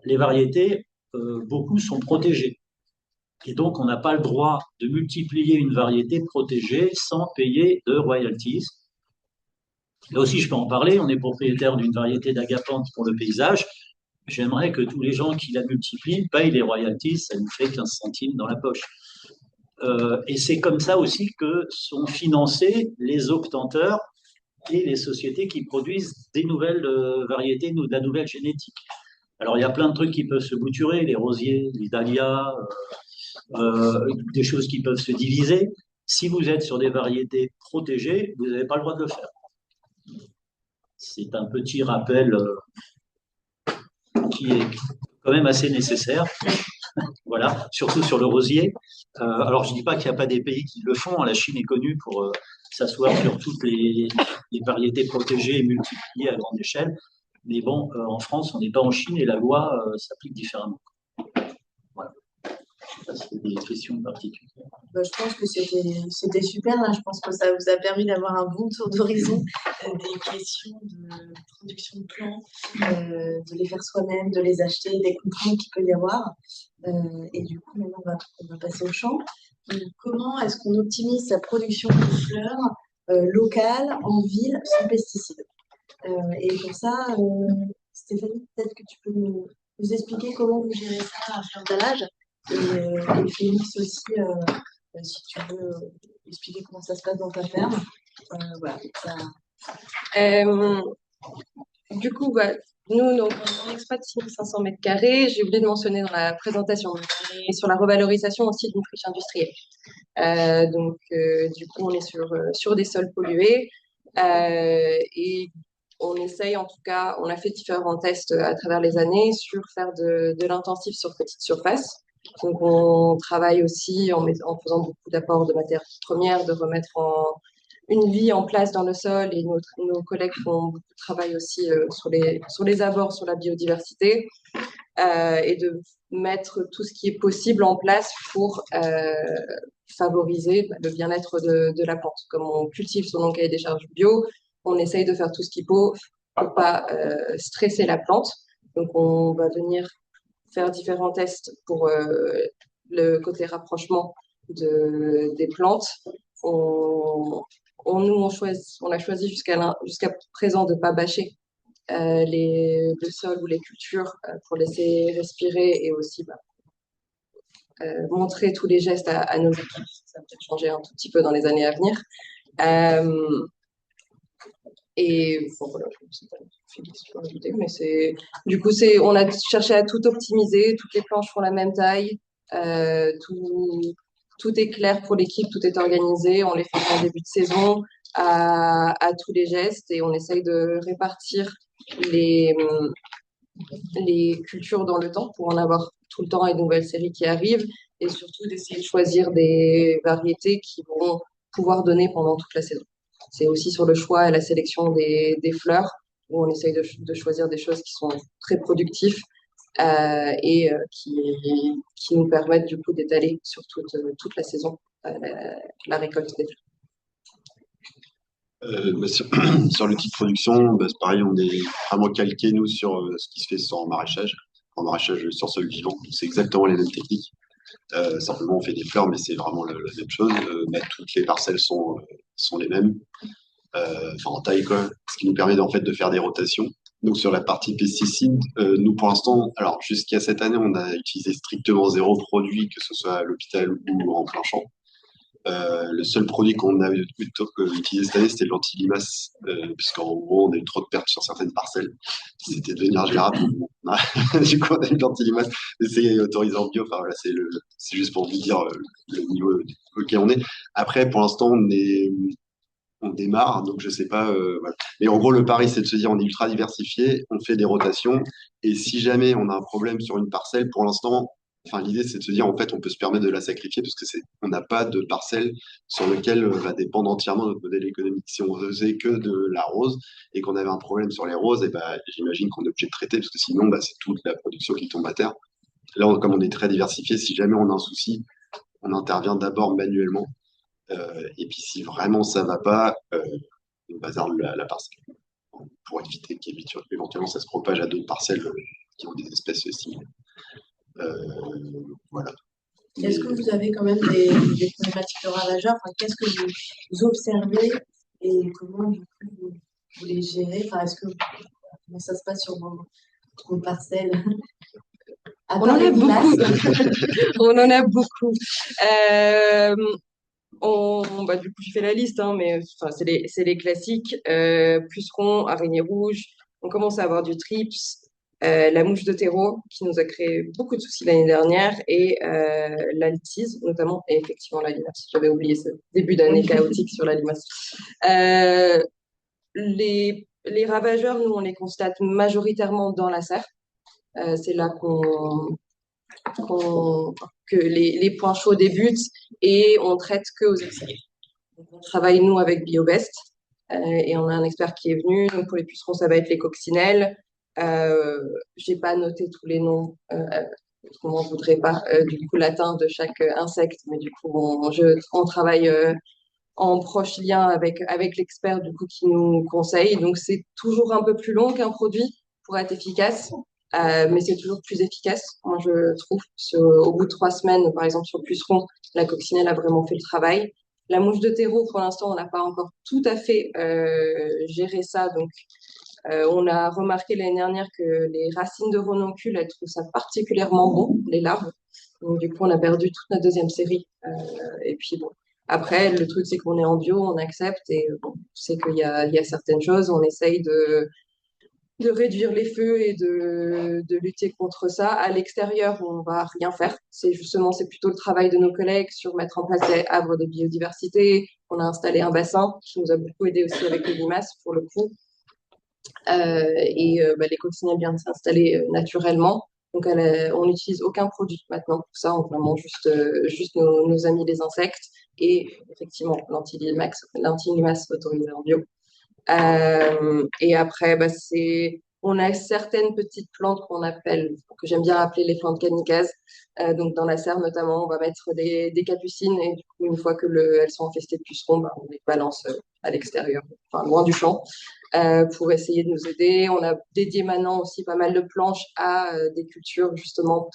Les variétés, beaucoup sont protégées. Et donc, on n'a pas le droit de multiplier une variété protégée sans payer de royalties. Là aussi, je peux en parler. On est propriétaire d'une variété d'agapanthe pour le paysage. J'aimerais que tous les gens qui la multiplient payent les royalties. Ça nous fait 15 centimes dans la poche. Et c'est comme ça aussi que sont financés les obtenteurs et les sociétés qui produisent des nouvelles variétés, de la nouvelle génétique. Alors, il y a plein de trucs qui peuvent se bouturer, les rosiers, les dahlias, des choses qui peuvent se diviser. Si vous êtes sur des variétés protégées, vous n'avez pas le droit de le faire. C'est un petit rappel qui est quand même assez nécessaire. Voilà, surtout sur le rosier. Alors, je ne dis pas qu'il n'y a pas des pays qui le font. La Chine est connue pour s'asseoir sur toutes les variétés protégées et multipliées à grande échelle. Mais bon, en France, on n'est pas en Chine et la loi s'applique différemment. Voilà. C'est des questions particulières. Je pense que c'était super. Là. Je pense que ça vous a permis d'avoir un bon tour d'horizon des questions de production de plants, de les faire soi-même, de les acheter, des contraintes qu'il peut y avoir. Et du coup, maintenant, on va passer au champ. Comment est-ce qu'on optimise sa production de fleurs locale en ville sans pesticides? Et pour ça, Stéphanie, peut-être que tu peux nous expliquer comment vous gérez ça à Fleur d'Alage. Et Félix aussi, si tu veux expliquer comment ça se passe dans ta ferme. Voilà, Du coup, nous, donc, on exploite 6500 mètres carrés. J'ai oublié de mentionner dans la présentation. On est sur la revalorisation aussi d'une friche industrielle. Du coup, on est sur des sols pollués. Et on essaye, en tout cas, on a fait différents tests à travers les années sur faire de l'intensif sur petite surface. Donc, on travaille aussi en faisant beaucoup d'apports de matières premières, de remettre une vie en place dans le sol. Et nos collègues font beaucoup de travail aussi sur les abords, sur la biodiversité, et de mettre tout ce qui est possible en place pour favoriser le bien-être de la plante. Comme on cultive selon le cahier des charges bio, on essaye de faire tout ce qu'il faut pour pas stresser la plante. Donc, on va venir faire différents tests pour le côté rapprochement des plantes. On a choisi jusqu'à présent de ne pas bâcher le sol ou les cultures pour laisser respirer et aussi montrer tous les gestes à nos équipes. Ça va peut-être changer un tout petit peu dans les années à venir. Et bon, voilà, je ne sais pas Félix, tu peux rajouter, mais on a cherché à tout optimiser. Toutes les planches font la même taille. Tout est clair pour l'équipe, tout est organisé. On les fait en début de saison à tous les gestes et on essaye de répartir les cultures dans le temps pour en avoir tout le temps une nouvelle série qui arrive et surtout d'essayer de choisir des variétés qui vont pouvoir donner pendant toute la saison. C'est aussi sur le choix et la sélection des fleurs où on essaye de choisir des choses qui sont très productives et qui nous permettent du coup d'étaler sur toute la saison la récolte des fleurs. Sur l'outil de production, c'est pareil, on est vraiment calqué, nous, sur ce qui se fait en maraîchage sur sol vivant. C'est exactement les mêmes techniques. Simplement, on fait des fleurs, mais c'est vraiment la même chose. Mais toutes les parcelles sont les mêmes, en taille, quoi. Ce qui nous permet en fait de faire des rotations. Donc, sur la partie pesticides, nous, pour l'instant, alors jusqu'à cette année, on a utilisé strictement 0 produit, que ce soit à l'hôpital ou en plein champ. Le seul produit qu'on a utilisé cette année, c'était l'anti-limace, puisqu'en gros, on a eu trop de pertes sur certaines parcelles. c'était devenir gérable. Du coup, on a une plante limace, mais c'est autorisé en bio. Enfin, voilà, c'est juste pour vous dire le niveau auquel on est. Après, pour l'instant, on démarre, donc je sais pas. Voilà. Mais en gros, le pari, c'est de se dire, on est ultra diversifié, on fait des rotations, et si jamais on a un problème sur une parcelle, pour l'instant, enfin, l'idée, c'est de se dire, en fait, on peut se permettre de la sacrifier parce que on n'a pas de parcelle sur lequel va dépendre entièrement notre modèle économique. Si on faisait que de la rose et qu'on avait un problème sur les roses, et ben, j'imagine qu'on est obligé de traiter parce que sinon, bah, c'est toute la production qui tombe à terre. Là, comme on est très diversifié, si jamais on a un souci, on intervient d'abord manuellement et puis si vraiment ça va pas, on bazarde la parcelle pour éviter qu'éventuellement ça se propage à d'autres parcelles qui ont des espèces similaires. Voilà. Est-ce que vous avez quand même des problématiques de ravageurs? Enfin, qu'est-ce que vous observez et comment du coup, vous les gérez? Enfin, comment ça se passe sur vos parcelles? À On part en les a limaces. beaucoup. On en a beaucoup. Bah, du coup, je fais la liste, hein, mais enfin, c'est les classiques. Pucerons, araignées rouges. On commence à avoir du trips, la mouche de terreau, qui nous a créé beaucoup de soucis l'année dernière, et l'altise, notamment, et effectivement la limace. J'avais oublié ce début d'année chaotique sur la limace. Euh, les ravageurs, nous, on les constate majoritairement dans la serre. C'est là que les points chauds débutent et on traite que aux extérieurs. Donc, on travaille, nous, avec BioBest et on a un expert qui est venu. Donc, pour les pucerons, ça va être les coccinelles. J'ai pas noté tous les noms, comment je voudrais pas, du coup, latin de chaque insecte, mais du coup, on travaille en proche lien avec l'expert, du coup, qui nous conseille. Donc, c'est toujours un peu plus long qu'un produit pour être efficace. Mais c'est toujours plus efficace, moi je trouve. Au bout de 3 semaines, par exemple sur puceron, la coccinelle a vraiment fait le travail. La mouche de terreau, pour l'instant, on n'a pas encore tout à fait géré ça. Donc, on a remarqué l'année dernière que les racines de renoncule, elles trouvent ça particulièrement bon, les larves. Donc, du coup, on a perdu toute notre deuxième série. Et puis, bon, après, le truc, c'est qu'on est en bio, on accepte et bon, on sait il y a certaines choses, on essaye de réduire les feux et de lutter contre ça. À l'extérieur, on va rien faire. C'est plutôt le travail de nos collègues sur mettre en place des havres de biodiversité. On a installé un bassin qui nous a beaucoup aidé aussi avec les limaces pour le coup. Bah, les coccinelles viennent s'installer naturellement. Donc, on n'utilise aucun produit maintenant pour ça. On vraiment juste nos amis les insectes et effectivement l'anti-limace autorisé en bio. Et après, bah, on a certaines petites plantes que j'aime bien appeler les plantes kamikazes. Donc, dans la serre, notamment, on va mettre des capucines et du coup, une fois elles sont infestées de pucerons, bah, on les balance à l'extérieur, enfin, loin du champ, pour essayer de nous aider. On a dédié maintenant aussi pas mal de planches à des cultures, justement,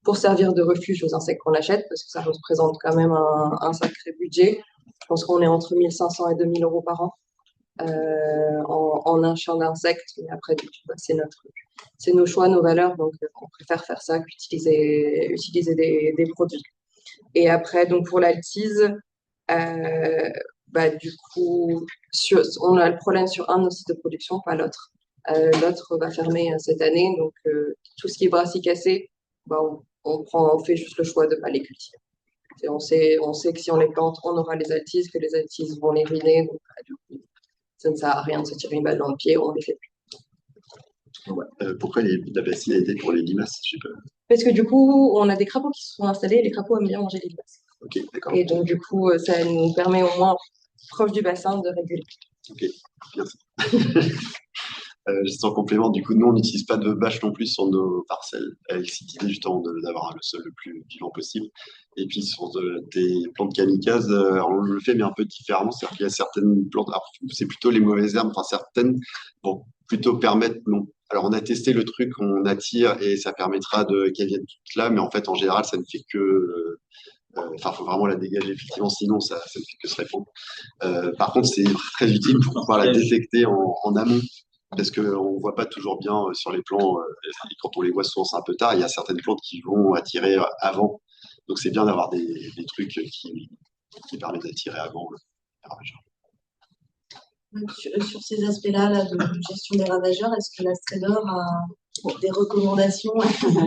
pour servir de refuge aux insectes qu'on achète, parce que ça représente quand même un sacré budget. Je pense qu'on est entre 1 500 et 2 000 € par an en un champ d'insectes. Mais après, bah, c'est nos choix, nos valeurs. Donc, on préfère faire ça qu'utiliser des produits. Et après, donc pour l'altise, bah, du coup, on a le problème sur un de nos sites de production, pas l'autre. L'autre va fermer cette année. Donc, tout ce qui est brassicacées, bah, on fait juste le choix de ne pas les cultiver. On sait que si on les plante, on aura les altises, que les altises vont les ruiner. Donc, bah, du coup, ça ne sert à rien de se tirer une balle dans le pied, on les fait plus. Ouais. Pourquoi la bacille a été pour les limaces? Je sais pas. Parce que du coup, on a des crapauds qui se sont installés et les crapauds aiment bien manger les limaces. Ok, d'accord. Et donc, du coup, ça nous permet au moins, proche du bassin, de réguler. Ok, merci. Juste en complément, du coup, nous, on n'utilise pas de bâche non plus sur nos parcelles, avec cette idée justement d'avoir le sol le plus vivant possible. Et puis sur des plantes kamikazes, on le fait, mais un peu différemment. C'est-à-dire qu'il y a certaines plantes, alors c'est plutôt les mauvaises herbes, enfin certaines vont plutôt permettre, non. Alors on a testé le truc, on attire et ça permettra qu'elles viennent toutes là, mais en fait, en général, ça ne fait que. Enfin, il faut vraiment la dégager, effectivement, sinon ça ne fait que se répandre. Par contre, c'est très utile pour pouvoir la détecter en amont parce qu'on ne voit pas toujours bien sur les plans, et quand on les voit souvent c'est un peu tard, il y a certaines plantes qui vont attirer avant. Donc c'est bien d'avoir des trucs qui permettent d'attirer avant les ravageurs. Sur ces aspects-là là, de gestion des ravageurs, est-ce que l'Astrédor a des recommandations,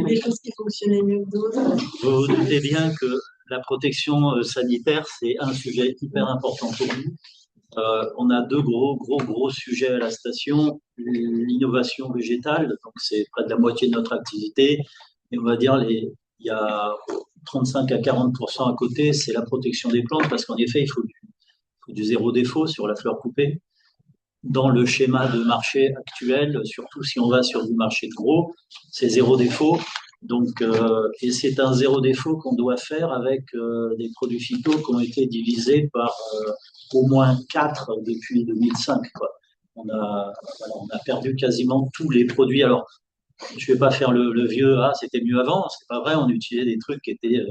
des choses qui fonctionnaient mieux que d'autres? Vous vous doutez bien que la protection sanitaire, c'est un sujet hyper important pour nous. On a deux gros sujets à la station. L'innovation végétale, donc c'est près de la moitié de notre activité. Et on va dire, il y a 35 à 40% à côté, c'est la protection des plantes, parce qu'en effet, il faut du zéro défaut sur la fleur coupée. Dans le schéma de marché actuel, surtout si on va sur du marché de gros, c'est zéro défaut. Donc, et c'est un zéro défaut qu'on doit faire avec des produits phyto qui ont été divisés par au moins 4 depuis 2005, quoi. On a perdu quasiment tous les produits. Alors, je ne vais pas faire le vieux, ah, c'était mieux avant. C'est pas vrai, on utilisait des trucs qui étaient,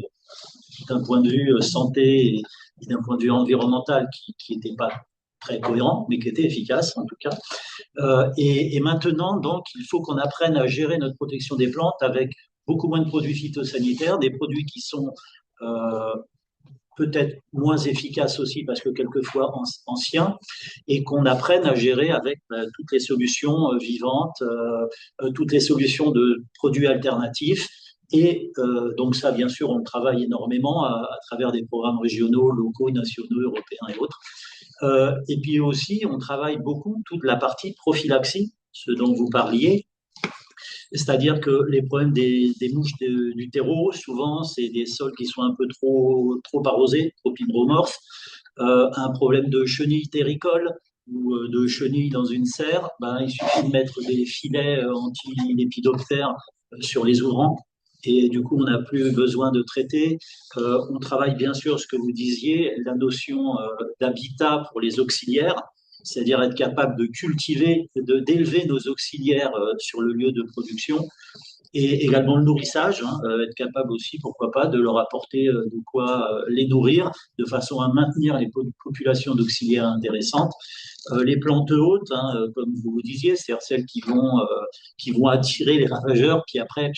d'un point de vue santé et d'un point de vue environnemental, qui n'étaient pas très cohérents, mais qui étaient efficaces en tout cas. Et maintenant, donc, il faut qu'on apprenne à gérer notre protection des plantes avec beaucoup moins de produits phytosanitaires, des produits qui sont peut-être moins efficaces aussi parce que quelquefois anciens, et qu'on apprenne à gérer avec toutes les solutions vivantes, toutes les solutions de produits alternatifs. Et donc ça, bien sûr, on travaille énormément à travers des programmes régionaux, locaux, nationaux, européens et autres. Et puis aussi, on travaille beaucoup toute la partie prophylaxie, ce dont vous parliez. C'est-à-dire que les problèmes des mouches du terreau, souvent, c'est des sols qui sont un peu trop arrosés, trop hydromorphes. Un problème de chenille terricole ou de chenille dans une serre, ben, il suffit de mettre des filets anti-lépidoptères sur les ouvrants. Et du coup, on n'a plus besoin de traiter. On travaille bien sûr ce que vous disiez, la notion d'habitat pour les auxiliaires, c'est-à-dire être capable de cultiver, d'élever nos auxiliaires sur le lieu de production, et également le nourrissage, hein, être capable aussi, pourquoi pas, de leur apporter de quoi les nourrir, de façon à maintenir les populations d'auxiliaires intéressantes. Les plantes hautes, hein, comme vous le disiez, c'est-à-dire celles qui vont attirer les ravageurs, puis après,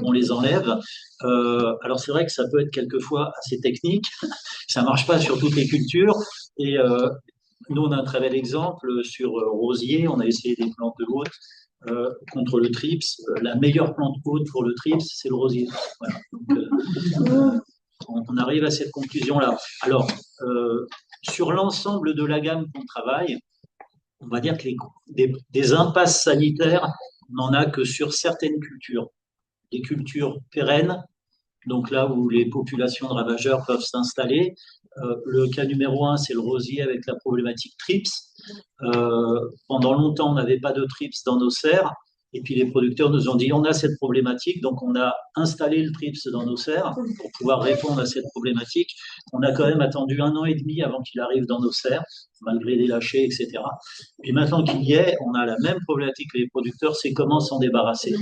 on les enlève. Alors c'est vrai que ça peut être quelquefois assez technique, ça marche pas sur toutes les cultures, et nous, on a un très bel exemple sur rosier. On a essayé des plantes hautes contre le thrips. La meilleure plante haute pour le thrips, c'est le rosier. Voilà. Donc, on arrive à cette conclusion-là. Alors, sur l'ensemble de la gamme qu'on travaille, on va dire que des impasses sanitaires, on n'en a que sur certaines cultures. Des cultures pérennes, donc là où les populations de ravageurs peuvent s'installer. Le cas numéro un, c'est le rosier avec la problématique trips. Pendant longtemps, on n'avait pas de trips dans nos serres. Et puis les producteurs nous ont dit, on a cette problématique, donc on a installé le trips dans nos serres pour pouvoir répondre à cette problématique. On a quand même attendu 1 an et demi avant qu'il arrive dans nos serres, malgré les lâchers, etc. Puis maintenant qu'il y est, on a la même problématique que les producteurs, c'est comment s'en débarrasser.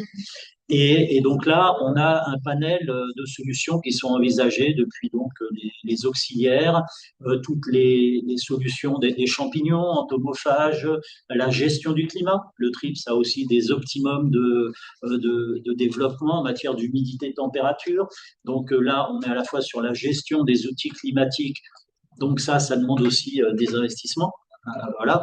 Et donc là, on a un panel de solutions qui sont envisagées depuis donc les auxiliaires, toutes les solutions des champignons, entomophages, la gestion du climat. Le TRIPS a aussi des optimums de développement en matière d'humidité, de température. Donc là, on est à la fois sur la gestion des outils climatiques. Donc ça demande aussi des investissements. Voilà.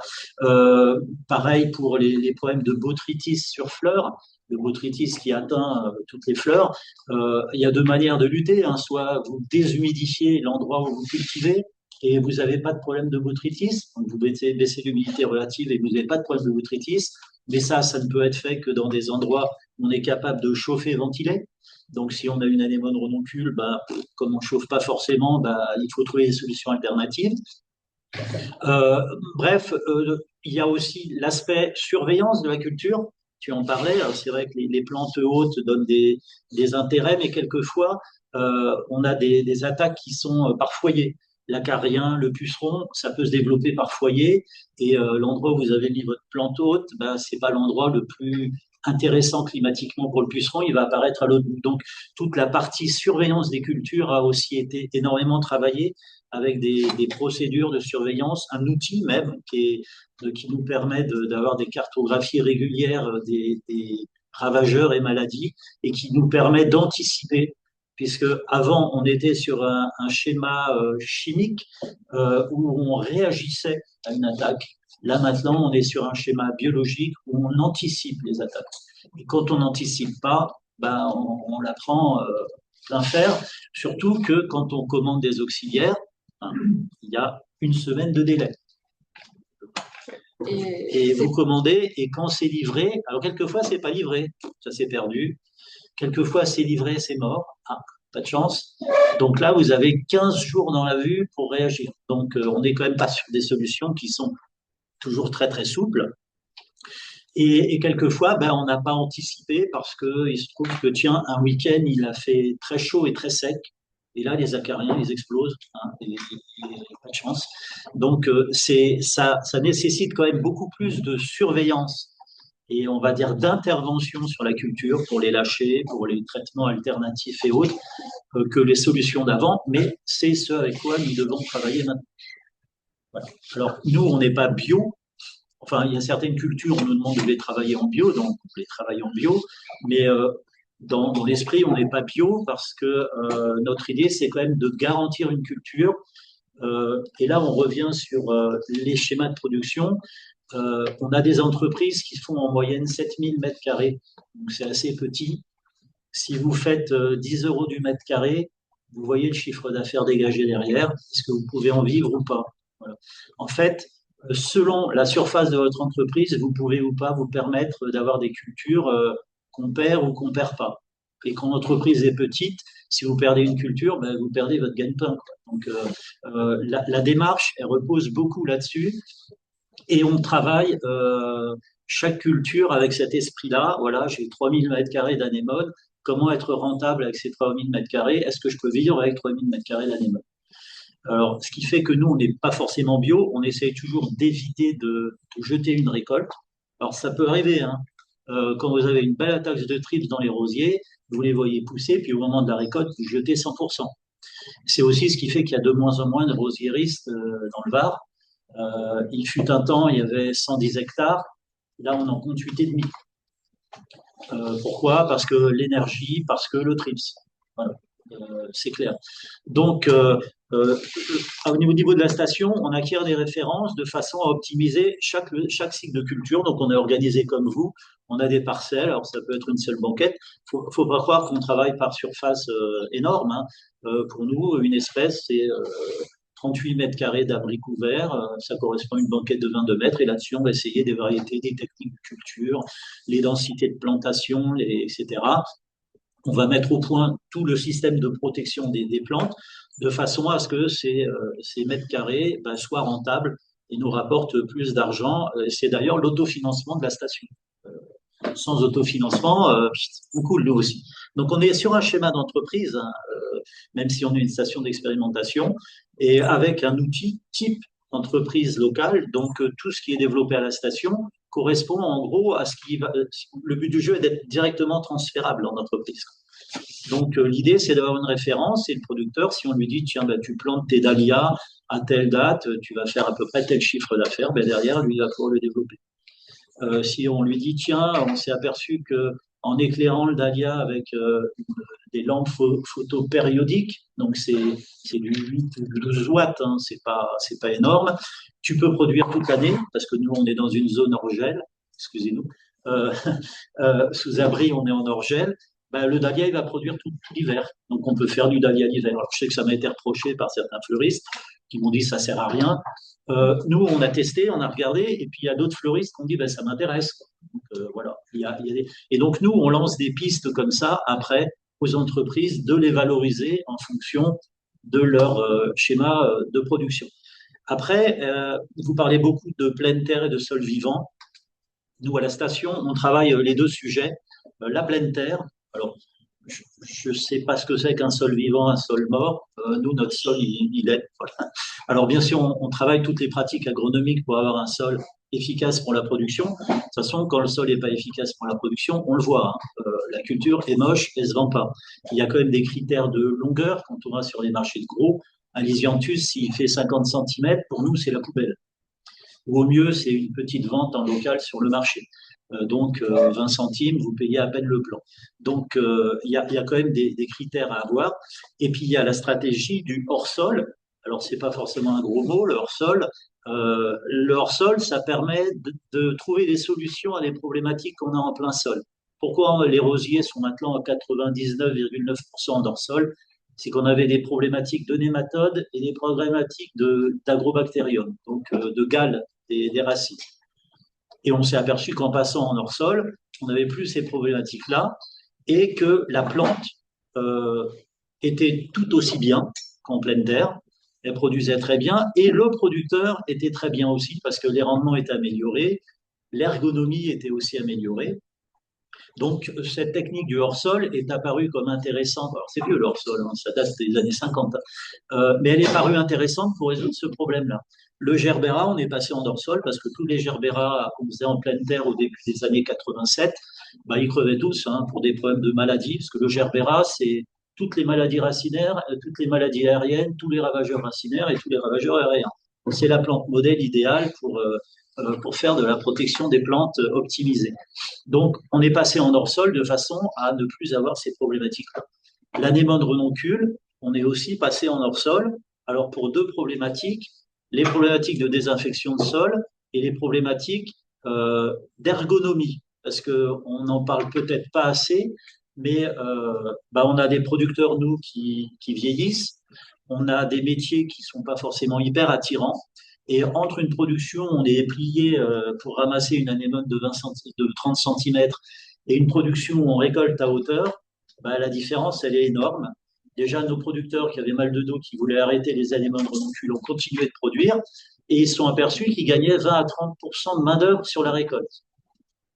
Pareil pour les problèmes de botrytis sur fleurs. Le botrytis qui atteint toutes les fleurs. Il y a deux manières de lutter, hein. Soit vous déshumidifiez l'endroit où vous cultivez et vous n'avez pas de problème de botrytis. Donc vous baissez l'humidité relative et vous n'avez pas de problème de botrytis. Mais ça ne peut être fait que dans des endroits où on est capable de chauffer et ventiler. Donc si on a une anémone renoncule, comme on ne chauffe pas forcément, il faut trouver des solutions alternatives. Bref, il y a aussi l'aspect surveillance de la culture. Tu en parlais, c'est vrai que les plantes hautes donnent des intérêts, mais quelquefois, on a des attaques qui sont par foyer. L'acarien, le puceron, ça peut se développer par foyer, et l'endroit où vous avez mis votre plante haute, c'est pas l'endroit le plus intéressant climatiquement pour le puceron, il va apparaître à l'autre bout. Donc, toute la partie surveillance des cultures a aussi été énormément travaillée avec des procédures de surveillance, un outil même qui nous permet d'avoir des cartographies régulières des ravageurs et maladies et qui nous permet d'anticiper, puisque avant on était sur un schéma chimique où on réagissait à une attaque. Là, maintenant, on est sur un schéma biologique où on anticipe les attaques. Et quand on n'anticipe pas, ben, on la prend plein fer, surtout que quand on commande des auxiliaires, hein, il y a une semaine de délai. Et vous commandez, et quand c'est livré, alors quelquefois, c'est pas livré, ça s'est perdu. Quelquefois, c'est livré, c'est mort. Ah, pas de chance. Donc là, vous avez 15 jours dans la vue pour réagir. Donc, on n'est quand même pas sur des solutions qui sont toujours très, très souples. Et quelquefois, ben, on n'a pas anticipé parce qu'il se trouve que, tiens, un week-end, il a fait très chaud et très sec. Et là, les acariens, ils explosent. Hein, et pas de chance. Donc, ça nécessite quand même beaucoup plus de surveillance et on va dire d'intervention sur la culture pour les lâcher, pour les traitements alternatifs et autres, que les solutions d'avant, mais c'est ce avec quoi nous devons travailler maintenant. Voilà. Alors, nous, on n'est pas bio. Enfin, il y a certaines cultures, on nous demande de les travailler en bio, donc on les travaille en bio, mais dans l'esprit, on n'est pas bio parce que notre idée, c'est quand même de garantir une culture. Et là, on revient sur les schémas de production. On a des entreprises qui font en moyenne 7000 mètres carrés, donc c'est assez petit. Si vous faites 10 euros du mètre carré, vous voyez le chiffre d'affaires dégagé derrière. Est-ce que vous pouvez en vivre ou pas? Voilà. En fait, selon la surface de votre entreprise, vous pouvez ou pas vous permettre d'avoir des cultures qu'on perd ou qu'on ne perd pas. Et quand l'entreprise est petite, si vous perdez une culture, ben, vous perdez votre gagne-pain. Donc, la démarche, elle repose beaucoup là-dessus. Et on travaille chaque culture avec cet esprit-là. Voilà, j'ai 3000 mètres carrés d'anémone. Comment être rentable avec ces 3000 mètres carrés? Est-ce que je peux vivre avec 3000 mètres carrés d'anémone? Alors, ce qui fait que nous, on n'est pas forcément bio. On essaye toujours d'éviter de jeter une récolte. Alors, ça peut arriver, hein. Quand vous avez une belle attaque de trips dans les rosiers, vous les voyez pousser, puis au moment de la récolte, vous jetez 100%. C'est aussi ce qui fait qu'il y a de moins en moins de rosiéristes dans le Var. Il fut un temps, il y avait 110 hectares. Là, on en compte 8,5. Pourquoi? Parce que l'énergie, parce que le TRIPS. Voilà. C'est clair. Donc, au niveau de la station, on acquiert des références de façon à optimiser chaque cycle de culture. Donc, on est organisé comme vous. On a des parcelles. Alors, ça peut être une seule banquette. Faut pas croire qu'on travaille par surface énorme. Hein. Pour nous, une espèce, c'est 38 mètres carrés d'abri couvert, ça correspond à une banquette de 22 mètres, et là-dessus, on va essayer des variétés, des techniques de culture, les densités de plantation, etc. On va mettre au point tout le système de protection des plantes, de façon à ce que ces mètres carrés soient rentables et nous rapportent plus d'argent. C'est d'ailleurs l'autofinancement de la station. Sans autofinancement, on coule nous aussi. Donc on est sur un schéma d'entreprise, hein, même si on est une station d'expérimentation, et avec un outil type entreprise locale. Donc tout ce qui est développé à la station correspond en gros à ce qui va. Le but du jeu est d'être directement transférable en entreprise. Donc l'idée c'est d'avoir une référence, et le producteur, si on lui dit tiens, tu plantes tes dahlias à telle date, tu vas faire à peu près tel chiffre d'affaires, derrière lui il va pouvoir le développer. Si on lui dit tiens, on s'est aperçu que en éclairant le dahlia avec des lampes photo périodiques, donc c'est du 8 ou du 12 watts, hein, c'est pas énorme, tu peux produire toute l'année, parce que nous on est dans une zone hors gel, excusez-nous, sous abri on est en hors gel, le dahlia il va produire tout l'hiver, donc on peut faire du dahlia l'hiver. Alors je sais que ça m'a été reproché par certains fleuristes qui m'ont dit ça sert à rien. Nous, on a testé, on a regardé, et puis il y a d'autres fleuristes qui ont dit ça m'intéresse. Donc, voilà. Et donc nous, on lance des pistes comme ça après aux entreprises de les valoriser en fonction de leur schéma de production. Après, vous parlez beaucoup de pleine terre et de sol vivant. Nous, à la station, on travaille les deux sujets. La pleine terre, alors je ne sais pas ce que c'est qu'un sol vivant, un sol mort. Nous, notre sol, il est. Voilà. Alors, bien sûr, on travaille toutes les pratiques agronomiques pour avoir un sol efficace pour la production. De toute façon, quand le sol n'est pas efficace pour la production, on le voit. Hein. La culture est moche et ne se vend pas. Il y a quand même des critères de longueur quand on va sur les marchés de gros. Un Lysianthus, s'il fait 50 cm, pour nous, c'est la poubelle. Ou au mieux, c'est une petite vente en local sur le marché. Donc 20 centimes, vous payez à peine le plan. Donc il y a quand même des critères à avoir. Et puis il y a la stratégie du hors-sol. Alors, c'est pas forcément un gros mot, le hors-sol. Le hors-sol, ça permet de trouver des solutions à des problématiques qu'on a en plein sol. Pourquoi les rosiers sont maintenant à 99,9% en hors-sol? C'est qu'on avait des problématiques de nématodes et des problématiques d'agrobactérium, donc de gales des racines. Et on s'est aperçu qu'en passant en hors-sol, on n'avait plus ces problématiques-là et que la plante euh, était tout aussi bien qu'en pleine terre. Elle produisait très bien et le producteur était très bien aussi parce que les rendements étaient améliorés, l'ergonomie était aussi améliorée. Donc, cette technique du hors-sol est apparue comme intéressante. Alors, c'est vieux le hors-sol, hein, ça date des années 50, mais elle est apparue intéressante pour résoudre ce problème-là. Le gerbera, on est passé en hors-sol parce que tous les gerberas qu'on faisait en pleine terre au début des années 87, bah, ils crevaient tous hein, pour des problèmes de maladies, parce que le gerbera, c'est toutes les maladies racinaires, toutes les maladies aériennes, tous les ravageurs racinaires et tous les ravageurs aériens. C'est la plante modèle idéale pour faire de la protection des plantes optimisée. Donc, on est passé en hors-sol de façon à ne plus avoir ces problématiques-là. L'anémone renoncule, on est aussi passé en hors-sol, alors pour deux problématiques, les problématiques de désinfection de sol et les problématiques d'ergonomie, parce qu'on n'en parle peut-être pas assez, mais on a des producteurs, nous, qui vieillissent, on a des métiers qui ne sont pas forcément hyper attirants, et entre une production, on est plié pour ramasser une anémone de 30 cm et une production où on récolte à hauteur, bah, la différence, elle est énorme. Déjà, nos producteurs qui avaient mal de dos, qui voulaient arrêter les anémones renoncules, ont continué de produire et ils se sont aperçus qu'ils gagnaient 20 à 30% de main-d'œuvre sur la récolte.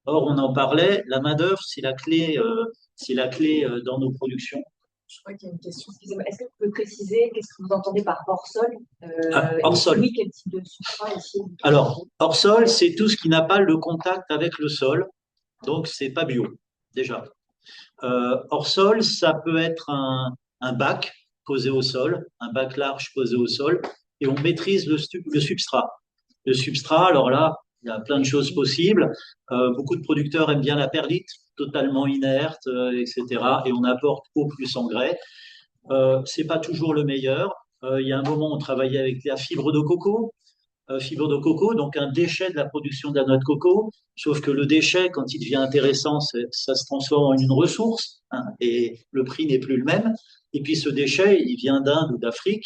Or, on en parlait, la main-d'œuvre, c'est la clé dans nos productions. Je crois qu'il y a une question. Excusez-moi, est-ce que vous pouvez préciser qu'est-ce que vous entendez par hors-sol hors-sol. Oui, quel type de substrat ici? Alors, hors-sol, c'est tout ce qui n'a pas le contact avec le sol, donc c'est pas bio, déjà. Hors-sol, ça peut être un bac posé au sol, un bac large posé au sol, et on maîtrise le substrat. Le substrat, alors là, il y a plein de choses possibles. Beaucoup de producteurs aiment bien la perlite, totalement inerte, etc. Et on apporte eau plus engrais. C'est pas toujours le meilleur. Il y a un moment, on travaillait avec la fibre de coco, donc un déchet de la production de la noix de coco, sauf que le déchet, quand il devient intéressant, ça se transforme en une ressource, hein, et le prix n'est plus le même. Et puis ce déchet, il vient d'Inde ou d'Afrique,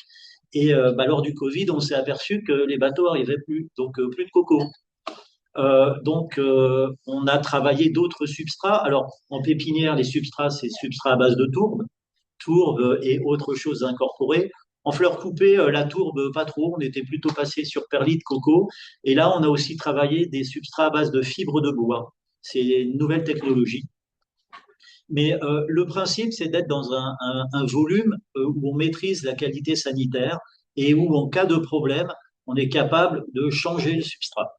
et lors du Covid, on s'est aperçu que les bateaux n'arrivaient plus, donc plus de coco. On a travaillé d'autres substrats. Alors, en pépinière, les substrats, c'est substrats à base de tourbe et autres choses incorporées. En fleurs coupées, la tourbe, pas trop. On était plutôt passé sur perlite, coco. Et là, on a aussi travaillé des substrats à base de fibres de bois. C'est une nouvelle technologie. Mais le principe, c'est d'être dans un volume où on maîtrise la qualité sanitaire et où, en cas de problème, on est capable de changer le substrat.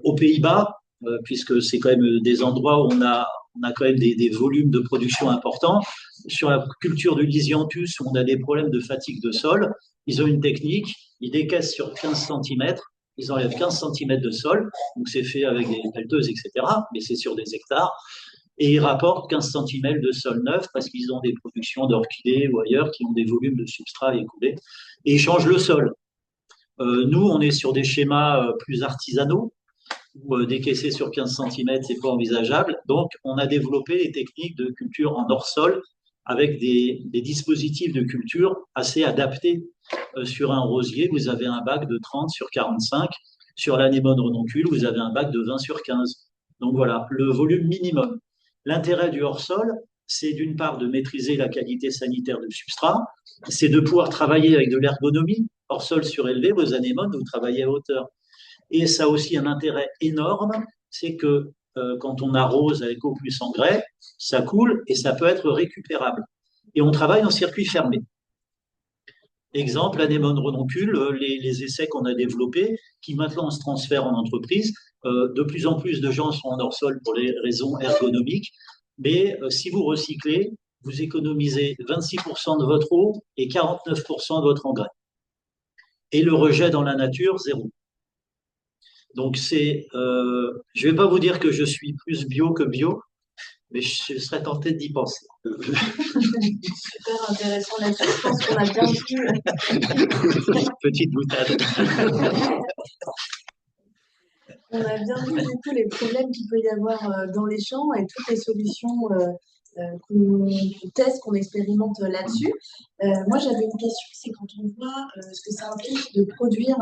Aux Pays-Bas, puisque c'est quand même des endroits où on a quand même des volumes de production importants, sur la culture du Lysianthus, où on a des problèmes de fatigue de sol, ils ont une technique, ils décaissent sur 15 cm, ils enlèvent 15 cm de sol, donc c'est fait avec des pelleteuses, etc., mais c'est sur des hectares, et ils rapportent 15 cm de sol neuf parce qu'ils ont des productions d'orchidées ou ailleurs qui ont des volumes de substrat écoulés, et ils changent le sol. Nous, on est sur des schémas plus artisanaux, où décaisser sur 15 cm, c'est pas envisageable. Donc, on a développé des techniques de culture en hors-sol avec des dispositifs de culture assez adaptés. Sur un rosier, vous avez un bac de 30 sur 45. Sur l'anémone renoncule, vous avez un bac de 20 sur 15. Donc voilà, le volume minimum. L'intérêt du hors-sol, c'est d'une part de maîtriser la qualité sanitaire du substrat, c'est de pouvoir travailler avec de l'ergonomie. Hors-sol surélevé, vos anémones, vous travaillez à hauteur. Et ça a aussi un intérêt énorme, c'est que quand on arrose avec eau plus engrais, ça coule et ça peut être récupérable. Et on travaille en circuit fermé. Exemple, l'anémone renoncule, les essais qu'on a développés, qui maintenant se transfèrent en entreprise. De plus en plus de gens sont en hors-sol pour les raisons ergonomiques, mais si vous recyclez, vous économisez 26% de votre eau et 49% de votre engrais. Et le rejet dans la nature, zéro. Donc je vais pas vous dire que je suis plus bio que bio, mais je serais tenté d'y penser. Super intéressant là-dessus. Je pense qu'on a bien vu. Petite boutade. On a bien vu du coup les problèmes qu'il peut y avoir dans les champs et toutes les solutions qu'on teste, qu'on expérimente là-dessus. Moi, j'avais une question, c'est quand on voit ce que ça implique de produire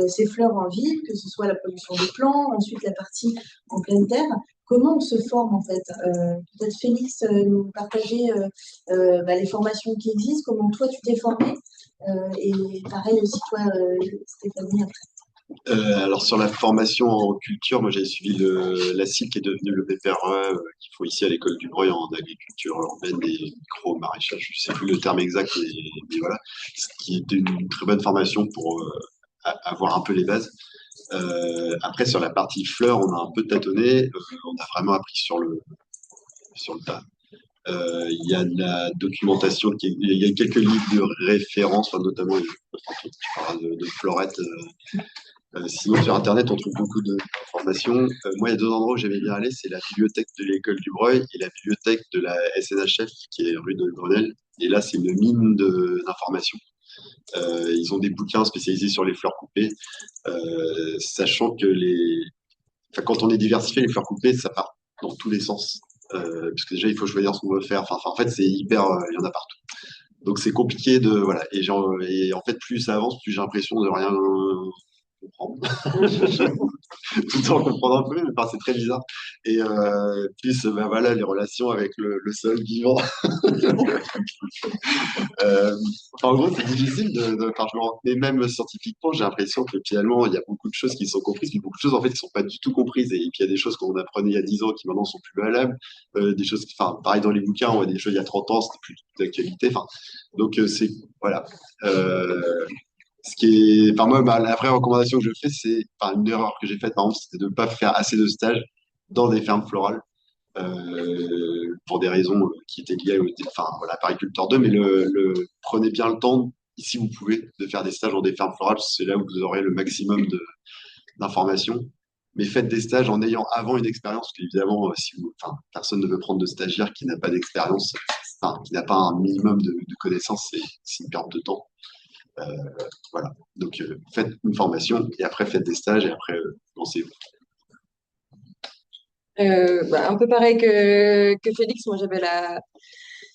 ces fleurs en ville, que ce soit la production des plants, ensuite la partie en pleine terre, comment on se forme en fait? Peut-être Félix nous partager les formations qui existent, comment toi tu t'es formé, et pareil aussi toi Stéphanie après. Alors sur la formation en culture, moi j'avais suivi la CIL qui est devenue le BPRE qu'il faut ici à l'école du Breuil en agriculture urbaine et micro-maraîchage. Je sais plus le terme exact, mais voilà, ce qui est une très bonne formation pour avoir un peu les bases. Après sur la partie fleurs, on a un peu tâtonné, on a vraiment appris sur le tas. Il y a de la documentation, il y a quelques livres de référence, enfin, notamment tu parles de Florette. Sinon, sur Internet, on trouve beaucoup d'informations. Moi, il y a deux endroits où j'aimais bien aller, c'est la bibliothèque de l'école du Breuil et la bibliothèque de la SNHF, qui est rue de Grenelle. Et là, c'est une mine d'informations. Ils ont des bouquins spécialisés sur les fleurs coupées, sachant que enfin, quand on est diversifié, les fleurs coupées, ça part dans tous les sens. Puisque déjà, il faut choisir ce qu'on veut faire. Enfin, en fait, c'est hyper, il y en a partout. Donc, c'est compliqué de, voilà. Et en fait, plus ça avance, plus j'ai l'impression de rien comprendre. Tout en comprenant un peu, mais enfin, c'est très bizarre. Et plus, voilà, les relations avec le sol vivant. En gros, c'est difficile enfin, mais même scientifiquement, j'ai l'impression que finalement, il y a beaucoup de choses qui sont comprises, puis beaucoup de choses en fait qui sont pas du tout comprises. Et puis il y a des choses qu'on apprenait il y a 10 ans qui maintenant sont plus valables. Des choses, enfin, pareil dans les bouquins, on voit des choses il y a 30 ans, c'était plus d'actualité. Enfin, donc c'est voilà. Ce qui est, enfin moi, la vraie recommandation que je fais, c'est, enfin une erreur que j'ai faite par exemple, c'était de ne pas faire assez de stages dans des fermes florales pour des raisons qui étaient liées enfin, voilà, l'apariculteur 2, mais prenez bien le temps, si vous pouvez, de faire des stages dans des fermes florales, c'est là où vous aurez le maximum d'informations. Mais faites des stages en ayant avant une expérience, parce qu'évidemment, enfin, personne ne veut prendre de stagiaire qui n'a pas d'expérience, enfin, qui n'a pas un minimum de connaissances, c'est une perte de temps. Euh, voilà. Donc, faites une formation et après faites des stages et après lancez-vous. Un peu pareil que Félix, moi j'avais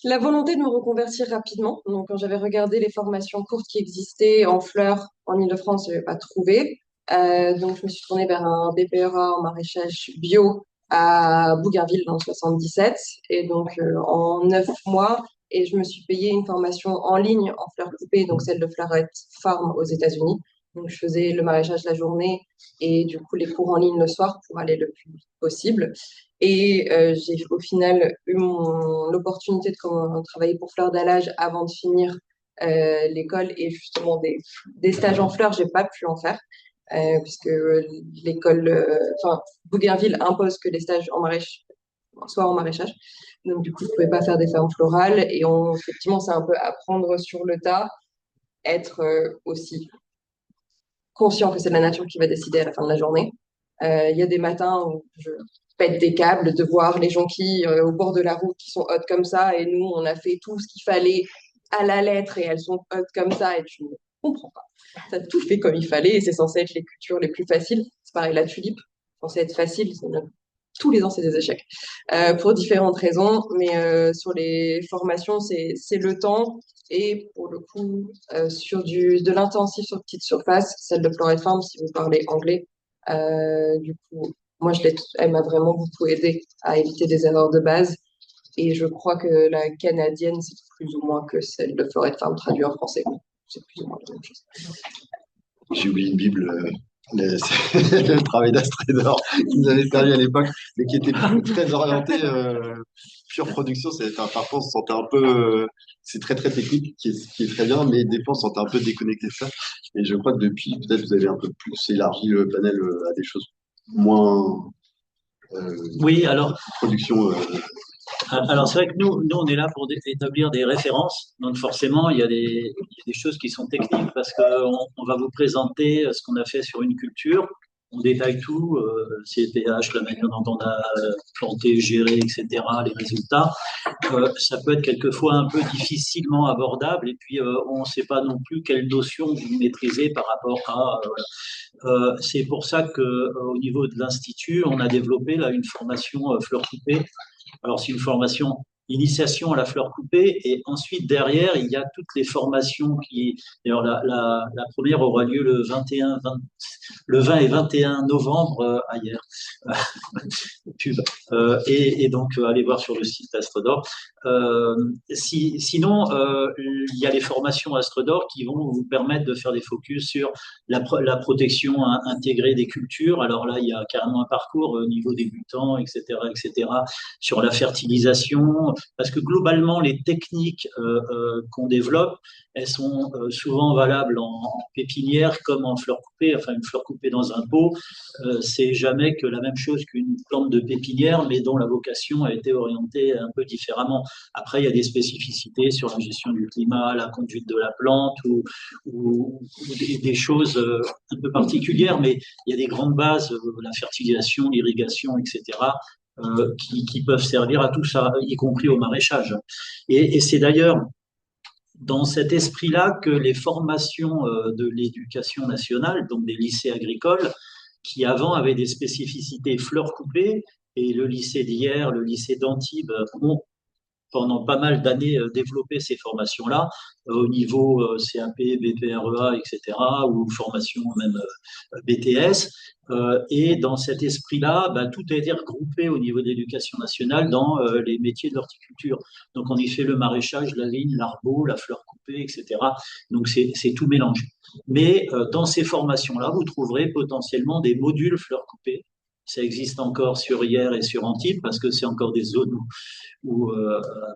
la volonté de me reconvertir rapidement. Donc quand j'avais regardé les formations courtes qui existaient en fleurs en Île-de-France, je n'avais pas trouvé. Donc je me suis tournée vers un BPRA en maraîchage bio à Bougainville dans le 77. Et donc en 9 mois, et je me suis payé une formation en ligne en fleurs coupées, donc celle de Floret Farm aux États-Unis. Donc je faisais le maraîchage la journée et du coup les cours en ligne le soir pour aller le plus vite possible. Et j'ai au final eu l'opportunité de travailler pour Fleur d'Alage avant de finir l'école et justement des stages en fleurs, j'ai pas pu en faire puisque l'école, enfin Bougainville impose que les stages en maraîchage soient en maraîchage. Donc du coup, je pouvais pas faire des fermes florales et effectivement, c'est un peu apprendre sur le tas, être aussi conscient que c'est la nature qui va décider à la fin de la journée. Il y a des matins où je pète des câbles de voir les jonquilles au bord de la route qui sont hautes comme ça et nous, on a fait tout ce qu'il fallait à la lettre et elles sont hautes comme ça et tu ne comprends pas. Ça tout fait comme il fallait et c'est censé être les cultures les plus faciles. C'est pareil, la tulipe, censé être facile, tous les ans, c'est des échecs pour différentes raisons. Mais sur les formations, c'est le temps. Et pour le coup, sur de l'intensif sur petite surface, celle de Floret Farm, si vous parlez anglais, du coup, moi, elle m'a vraiment beaucoup aidé à éviter des erreurs de base. Et je crois que la canadienne, c'est plus ou moins que celle de Floret Farm traduite en français. C'est plus ou moins la même chose. J'ai oublié une Bible, le travail d'Astrédor qui nous avait perdu à l'époque, mais qui était très orienté pure production. Parfois, on se sentait un peu, c'est très très technique, qui est très bien, mais des fois, on se sentait un peu déconnecté de ça. Et je crois que depuis, peut-être, vous avez un peu plus élargi le panel à des choses moins Oui, alors, production. alors c'est vrai que nous, on est là pour établir des références. Donc forcément, il y a des choses qui sont techniques parce qu'on va vous présenter ce qu'on a fait sur une culture. on détaille tout, CPH, la manière dont on a planté, géré, etc., les résultats. Ça peut être quelquefois un peu difficilement abordable et puis on ne sait pas non plus quelle notion vous maîtrisez par rapport à. C'est pour ça qu'au niveau de l'Institut, on a développé là une formation fleur coupée. Alors, c'est une formation initiation à la fleur coupée et ensuite derrière il y a toutes les formations qui d'ailleurs la première aura lieu le 20 et 21 novembre à hier pub et donc allez voir sur le site Astre d'Or. Sinon il y a les formations Astre d'Or qui vont vous permettre de faire des focus sur la protection intégrée des cultures. Alors là il y a carrément un parcours au niveau débutant, etc., sur la fertilisation, parce que globalement, les techniques qu'on développe, elles sont souvent valables en pépinière comme en fleur coupée. Enfin, une fleur coupée dans un pot, c'est jamais que la même chose qu'une plante de pépinière, mais dont la vocation a été orientée un peu différemment. Après, il y a des spécificités sur la gestion du climat, la conduite de la plante ou des choses un peu particulières, mais il y a des grandes bases, la fertilisation, l'irrigation, etc., qui peuvent servir à tout ça, y compris au maraîchage. Et c'est d'ailleurs dans cet esprit-là que les formations de l'éducation nationale, donc des lycées agricoles, qui avant avaient des spécificités fleurs coupées, et le lycée d'hier, le lycée d'Antibes, ont pendant pas mal d'années développé ces formations-là au niveau CAP, BPREA, etc., ou formation même BTS. Et dans cet esprit-là, tout a été regroupé au niveau de l'éducation nationale dans les métiers de l'horticulture. Donc on y fait le maraîchage, la vigne, l'arbo, la fleur coupée, etc. Donc c'est tout mélangé. Mais dans ces formations-là, vous trouverez potentiellement des modules fleurs coupées. Ça existe encore sur Hyères et sur Antibes parce que c'est encore des zones où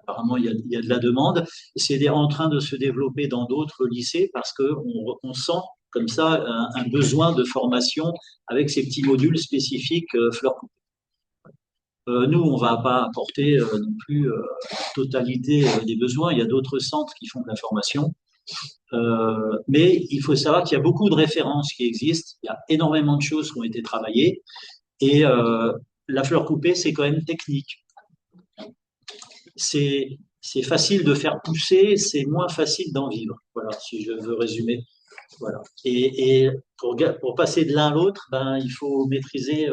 apparemment il y a de la demande. C'est en train de se développer dans d'autres lycées parce qu'on sent comme ça un besoin de formation avec ces petits modules spécifiques fleurs coupées. Nous, on ne va pas apporter non plus la totalité des besoins. Il y a d'autres centres qui font de la formation. Mais il faut savoir qu'il y a beaucoup de références qui existent. Il y a énormément de choses qui ont été travaillées. Et la fleur coupée, c'est quand même technique. C'est facile de faire pousser, c'est moins facile d'en vivre. Voilà, si je veux résumer. Voilà. Et pour passer de l'un à l'autre, il faut maîtriser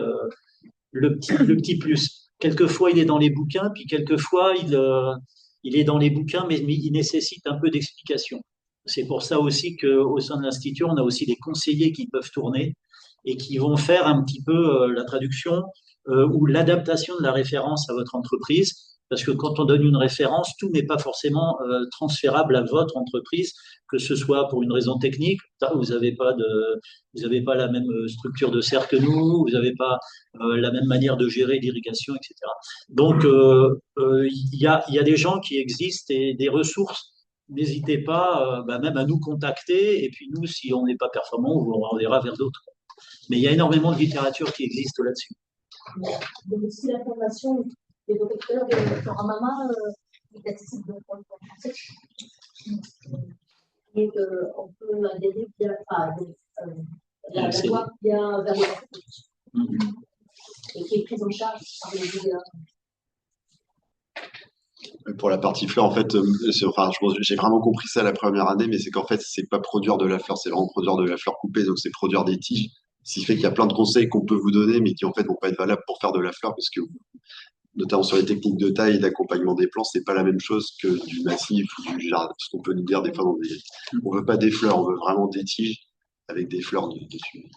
le petit plus. Quelquefois, il est dans les bouquins, puis quelquefois, il est dans les bouquins, mais il nécessite un peu d'explication. C'est pour ça aussi qu'au sein de l'Institut, on a aussi des conseillers qui peuvent tourner et qui vont faire un petit peu la traduction ou l'adaptation de la référence à votre entreprise. Parce que quand on donne une référence, tout n'est pas forcément transférable à votre entreprise, que ce soit pour une raison technique. Vous n'avez pas la même structure de serre que nous, vous n'avez pas la même manière de gérer l'irrigation, etc. Donc, il y a des gens qui existent et des ressources. N'hésitez pas même à nous contacter. Et puis nous, si on n'est pas performant, on vous renverra vers d'autres. Mais il y a énormément de littérature qui existe là-dessus. Donc, si la formation des protecteurs de Floramama est accessible pour le français, et qu'on peut adhérer via la loi via vers et qui est prise en charge par les GDA. Pour la partie fleur, en fait, j'ai vraiment compris ça la première année, mais c'est qu'en fait, c'est pas produire de la fleur, c'est vraiment produire de la fleur coupée, donc c'est produire des tiges. Ce qui fait qu'il y a plein de conseils qu'on peut vous donner, mais qui en fait vont pas être valables pour faire de la fleur, parce que notamment sur les techniques de taille et d'accompagnement des plants, c'est pas la même chose que du massif ou du jardin. Ce qu'on peut nous dire des fois on veut pas des fleurs, on veut vraiment des tiges avec des fleurs dessus.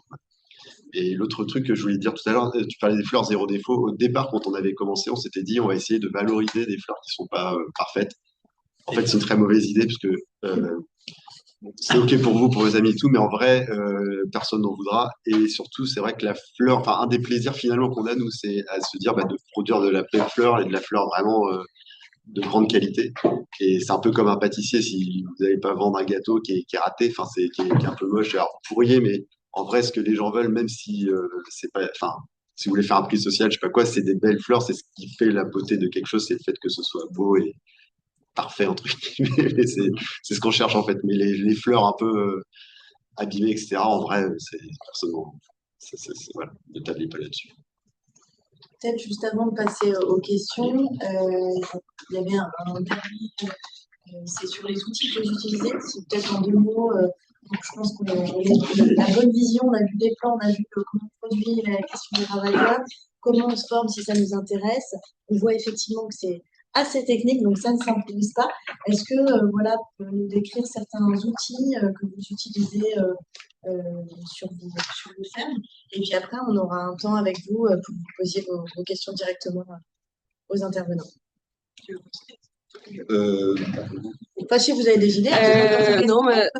Et l'autre truc que je voulais dire tout à l'heure, tu parlais des fleurs zéro défaut. Au départ, quand on avait commencé, on s'était dit on va essayer de valoriser des fleurs qui sont pas parfaites. En fait, c'est une très mauvaise idée parce que c'est OK pour vous, pour vos amis et tout, mais en vrai, personne n'en voudra. Et surtout, c'est vrai que la fleur, enfin, un des plaisirs finalement qu'on a, nous, c'est à se dire de produire de la belle fleur et de la fleur vraiment de grande qualité. Et c'est un peu comme un pâtissier, si vous n'allez pas vendre un gâteau qui est raté, enfin, qui est un peu moche, alors vous pourriez, mais en vrai, ce que les gens veulent, même si c'est pas, enfin, si vous voulez faire un prix social, je sais pas quoi, c'est des belles fleurs, c'est ce qui fait la beauté de quelque chose, c'est le fait que ce soit beau et parfait, entre guillemets. Mais c'est ce qu'on cherche en fait. Mais les fleurs un peu abîmées, etc., en vrai, c'est personne. Voilà, ne tablez pas là-dessus. Peut-être juste avant de passer aux questions, il y avait un dernier, c'est sur les outils que vous utilisez. C'est peut-être en 2 mots. Donc je pense qu'on a la bonne vision, on a vu les plans, on a vu comment on produit, la question des travailleurs, comment on se forme si ça nous intéresse. On voit effectivement que c'est assez technique, donc ça ne s'improvise pas. Est-ce que voilà, vous pouvez nous décrire certains outils que vous utilisez sur vos fermes? Et puis après, on aura un temps avec vous pour vous posiez vos questions directement aux intervenants. Enfin, si vous avez des idées. Non, mais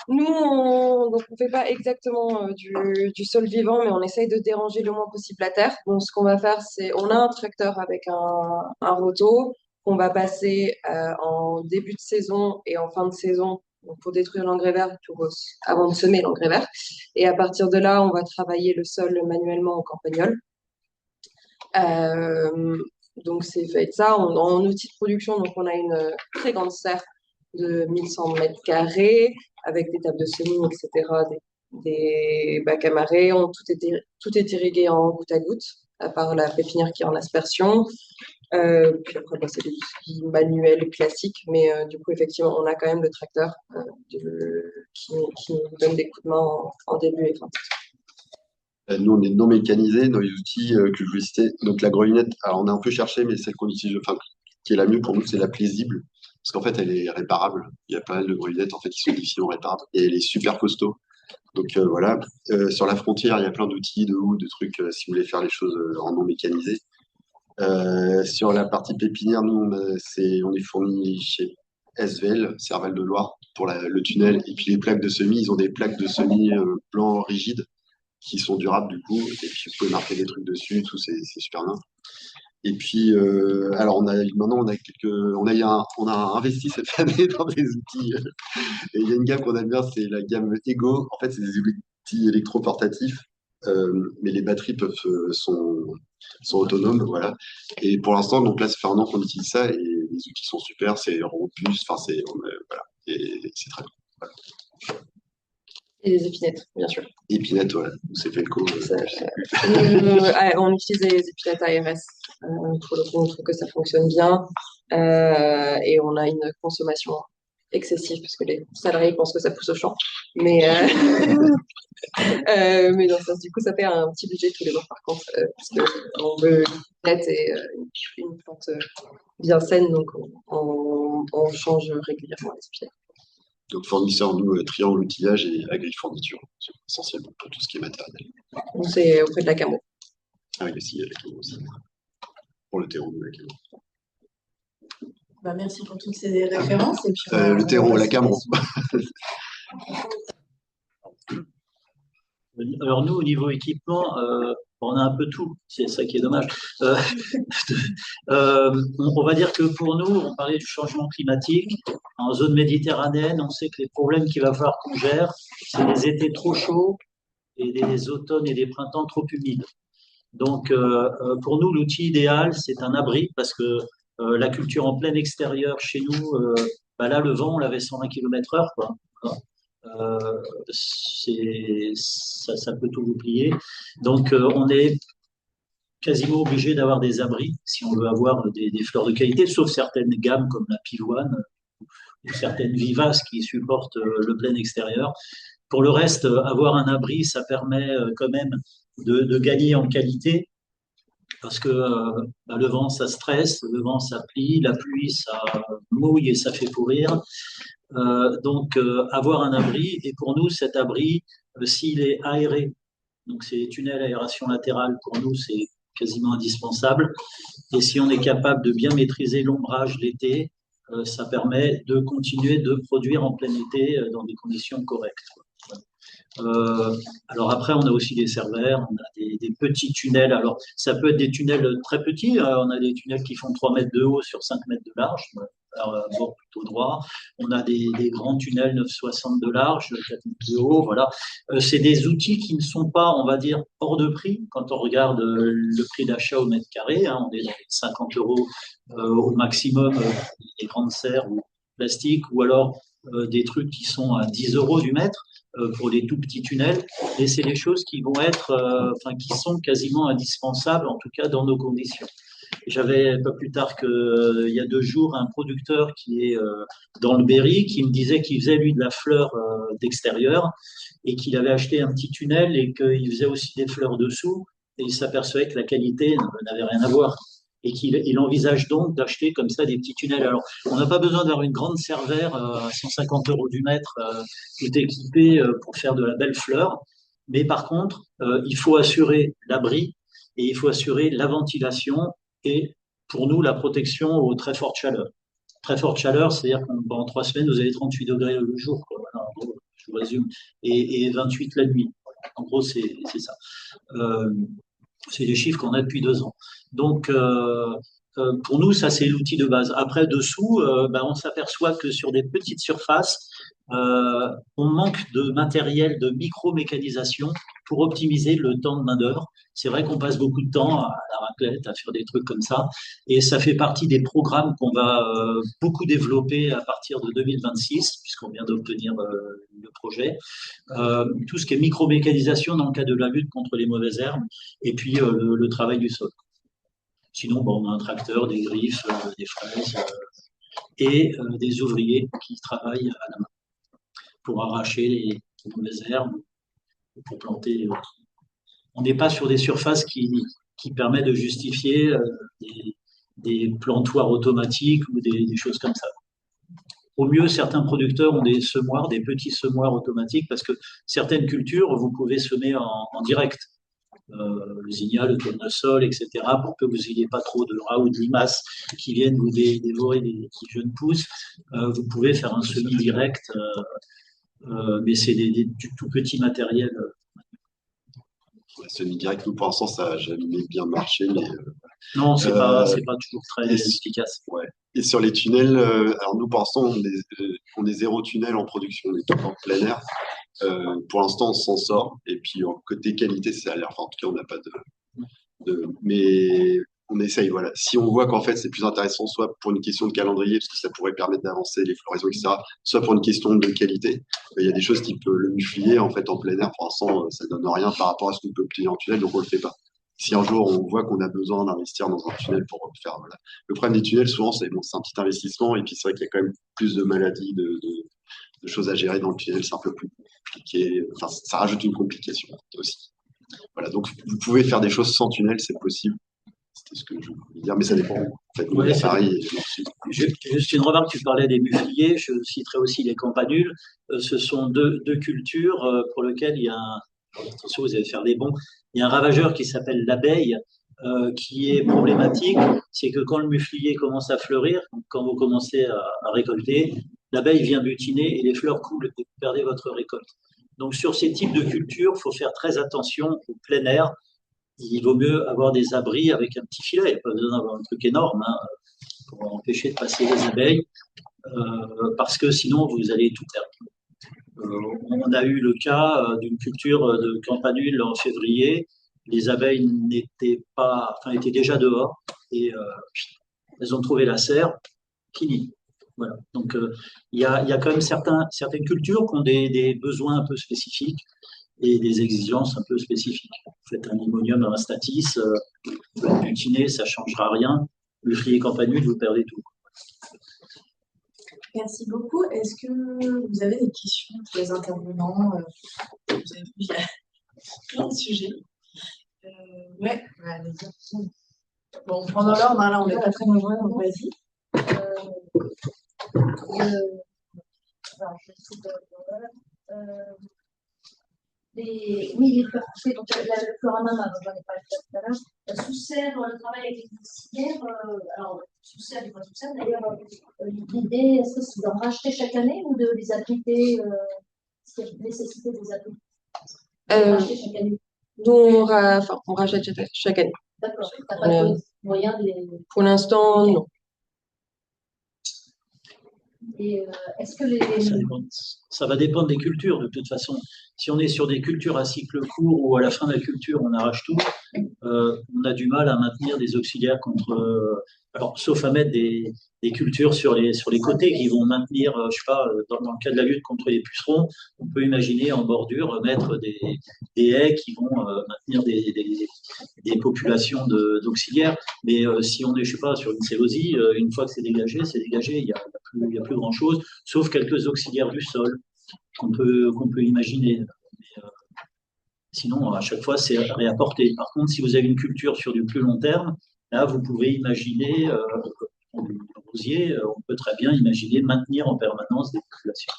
nous, on fait pas exactement du sol vivant, mais on essaye de déranger le moins possible la terre. Donc, ce qu'on va faire, c'est, on a un tracteur avec un roto qu'on va passer en début de saison et en fin de saison donc pour détruire l'engrais vert avant de semer l'engrais vert. Et à partir de là, on va travailler le sol manuellement en campagnole. Donc, c'est fait ça. En outil de production, donc on a une très grande serre de 1100 mètres carrés avec des tables de semis, etc., des bacs à marée. Tout est irrigué en goutte à goutte, à part la pépinière qui est en aspersion. Puis après, c'est des outils manuels classiques, mais du coup, effectivement, on a quand même le tracteur qui nous donne des coups de main en début et fin. Nous, on est non mécanisés, nos outils que je vous citais. Donc, la grelinette, alors on a un peu cherché, mais celle qu'on utilise, enfin, qui est la mieux pour nous, c'est la Plaisible. Parce qu'en fait, elle est réparable. Il y a pas mal de grelinettes en fait, qui sont difficilement réparables. Et elle est super costaud. Donc, voilà. Sur la frontière, il y a plein d'outils, de houes, de trucs, si vous voulez faire les choses en non mécanisé. Sur la partie pépinière, nous, on est fourni chez SVL, Serval de Loire, pour le tunnel. Et puis, les plaques de semis, ils ont des plaques de semis blanc rigides qui sont durables du coup, et puis vous pouvez marquer des trucs dessus, tout c'est super bien. Et puis alors maintenant on a investi cette année dans des outils. Et il y a une gamme qu'on aime bien, c'est la gamme Ego. En fait, c'est des outils électroportatifs, mais les batteries sont autonomes, voilà. Et pour l'instant, donc là, ça fait 1 an qu'on utilise ça et les outils sont super, c'est robuste, enfin voilà, et c'est très bien. Voilà. Et les épinettes, bien sûr. Épinettes, ouais, c'est Felco. On utilise les épinettes ARS. Pour le coup, on trouve que ça fonctionne bien. Et on a une consommation excessive, parce que les salariés pensent que ça pousse au champ. Mais non, du coup, ça fait un petit budget tous les mois, par contre, parce qu'on veut une épinettes et une plante bien saine, donc on change régulièrement les épinettes. Donc fournisseur, nous, Triangle Outillage et Agri-Fourniture, c'est essentiellement pour tout ce qui est matériel. C'est auprès de la Camo. Ah oui, aussi, la Camo aussi. Pour le terreau de la Camo. Bah, merci pour toutes ces références. Et puis, le terreau, la Camo. Alors nous, au niveau équipement, on a un peu tout, c'est ça qui est dommage. On va dire que pour nous, on parlait du changement climatique. En zone méditerranéenne, on sait que les problèmes qu'il va falloir qu'on gère, c'est des étés trop chauds et des automnes et des printemps trop humides. Donc pour nous, l'outil idéal, c'est un abri, parce que la culture en plein extérieur chez nous, là, le vent, on l'avait 120 km/h, quoi. Ça peut tout vous plier. Donc, on est quasiment obligé d'avoir des abris si on veut avoir des fleurs de qualité, sauf certaines gammes comme la pivoine ou certaines vivaces qui supportent le plein extérieur. Pour le reste, avoir un abri, ça permet quand même de gagner en qualité, parce que le vent, ça stresse, le vent, ça plie, la pluie, ça mouille et ça fait pourrir. Donc, avoir un abri, et pour nous, cet abri, s'il est aéré, donc c'est tunnels aération latérale, pour nous, c'est quasiment indispensable. Et si on est capable de bien maîtriser l'ombrage l'été, ça permet de continuer de produire en plein été dans des conditions correctes. Alors après, on a aussi des serveurs, on a des petits tunnels. Alors, ça peut être des tunnels très petits. On a des tunnels qui font 3 mètres de haut sur 5 mètres de large, bord plutôt droit. On a des grands tunnels 9,60 de large, 4 mètres de haut. Voilà. C'est des outils qui ne sont pas, on va dire, hors de prix. Quand on regarde le prix d'achat au mètre carré, on est dans les 50 € au maximum, des grandes serres ou plastiques, ou alors des trucs qui sont à 10 € du mètre. pour les tout petits tunnels, et c'est des choses qui vont être, qui sont quasiment indispensables, en tout cas dans nos conditions. J'avais pas plus tard qu'il y a 2 jours un producteur qui est dans le Berry qui me disait qu'il faisait lui de la fleur d'extérieur et qu'il avait acheté un petit tunnel et qu'il faisait aussi des fleurs dessous et il s'apercevait que la qualité n'avait rien à voir et qu'il envisage donc d'acheter comme ça des petits tunnels. Alors, on n'a pas besoin d'avoir une grande servère à 150 € du mètre, tout équipé pour faire de la belle fleur, mais par contre, il faut assurer l'abri et il faut assurer la ventilation et pour nous, la protection aux très fortes chaleurs. Très forte chaleur, c'est-à-dire qu'en pendant 3 semaines, vous avez 38 degrés le jour, quoi. Voilà, en gros, je vous résume, et 28 la nuit. En gros, c'est ça. Euh, c'est des chiffres qu'on a depuis 2 ans. Donc, pour nous, ça, c'est l'outil de base. Après, dessous, on s'aperçoit que sur des petites surfaces, on manque de matériel de micro-mécanisation pour optimiser le temps de main-d'œuvre. C'est vrai qu'on passe beaucoup de temps à la raclette, à faire des trucs comme ça. Et ça fait partie des programmes qu'on va beaucoup développer à partir de 2026, puisqu'on vient d'obtenir le projet. Tout ce qui est micro-mécanisation dans le cadre de la lutte contre les mauvaises herbes, et puis le travail du sol. Sinon, on a un tracteur, des griffes, des fraises et des ouvriers qui travaillent à la main pour arracher les mauvaises herbes, pour planter les autres. On n'est pas sur des surfaces qui permettent de justifier des plantoirs automatiques ou des choses comme ça. Au mieux, certains producteurs ont des semoirs, des petits semoirs automatiques, parce que certaines cultures, vous pouvez semer en direct. Le zinnia, le tournesol, etc., pour que vous n'ayez pas trop de rats ou de limaces qui viennent vous dévorer les jeunes pousses. Vous pouvez faire un semis direct, mais c'est du tout petit matériel. Le semi-direct, nous, pour l'instant, ça n'a jamais bien marché, mais non, c'est pas toujours très efficace. Ouais. Et sur les tunnels, alors nous, pour l'instant, on est 0 tunnel en production, on est tout en plein air. Pour l'instant, on s'en sort. Et puis, côté qualité, ça a l'air. Enfin, en tout cas, on n'a pas mais on essaye, voilà. Si on voit qu'en fait, c'est plus intéressant, soit pour une question de calendrier, parce que ça pourrait permettre d'avancer les floraisons, etc., soit pour une question de qualité. Il y a des choses qui peuvent le muflier, en fait, en plein air. Pour l'instant, ça donne rien par rapport à ce qu'on peut obtenir en tunnel, donc on le fait pas. Si un jour on voit qu'on a besoin d'investir dans un tunnel pour faire, voilà. Le problème des tunnels, souvent, c'est un petit investissement, et puis c'est vrai qu'il y a quand même plus de maladies, de choses à gérer dans le tunnel, c'est un peu plus compliqué. Enfin, ça rajoute une complication aussi. Voilà, donc vous pouvez faire des choses sans tunnel, c'est possible. C'était ce que je voulais dire, mais ça dépend. En fait, ouais, pareil. Juste une remarque, tu parlais des mufliers, je citerai aussi les campanules. Ce sont deux cultures pour lesquelles il y a attention, vous allez faire les bons, il y a un ravageur qui s'appelle l'abeille, qui est problématique, c'est que quand le muflier commence à fleurir, quand vous commencez à récolter, l'abeille vient butiner et les fleurs coulent et vous perdez votre récolte. Donc sur ces types de cultures, il faut faire très attention au plein air. Il vaut mieux avoir des abris avec un petit filet, il n'y a pas besoin d'avoir un truc énorme pour empêcher de passer les abeilles, parce que sinon vous allez tout perdre. On a eu le cas d'une culture de campanule en février. Les abeilles étaient déjà dehors et elles ont trouvé la serre, fini. Voilà. Donc il y a quand même certaines cultures qui ont des besoins un peu spécifiques et des exigences un peu spécifiques. Vous faites un limonium à un statis, vous butinez, ça ne changera rien. Le frier campanule, vous perdez tout. Merci beaucoup. Est-ce que vous avez des questions pour les intervenants? Vous avez vu, il y a plein de sujets. Ouais, allez-y. Bon, on prend dans l'ordre, là, on n'est pas très nombreux, donc vas-y. Oui, donc le floramama, j'en ai parlé tout à l'heure. Sous serre, le travail avec les auxiliaires, alors sous serre, des fois sous serre, d'ailleurs, l'idée, est-ce que c'est d'en racheter chaque année ou de les abriter, est-ce qu'il y a une nécessité de les abriter chaque année? Nous, on rachète chaque année. D'accord, tu n'as pas de moyen de les. Pour l'instant, non. Et est-ce que ça va dépendre des cultures, de toute façon. Si on est sur des cultures à cycle court ou à la fin de la culture, on arrache tout, on a du mal à maintenir des auxiliaires contre Alors, sauf à mettre des cultures sur les côtés qui vont maintenir, je sais pas, dans le cas de la lutte contre les pucerons, on peut imaginer en bordure mettre des haies qui vont maintenir des populations d'auxiliaires. Mais si on est, je sais pas, sur une célosie, une fois que c'est dégagé, il y a plus grand-chose, sauf quelques auxiliaires du sol qu'on peut imaginer. Mais, sinon, à chaque fois, c'est réapporté. Par contre, si vous avez une culture sur du plus long terme, là, vous pouvez imaginer, en rosier, on peut très bien imaginer maintenir en permanence des populations.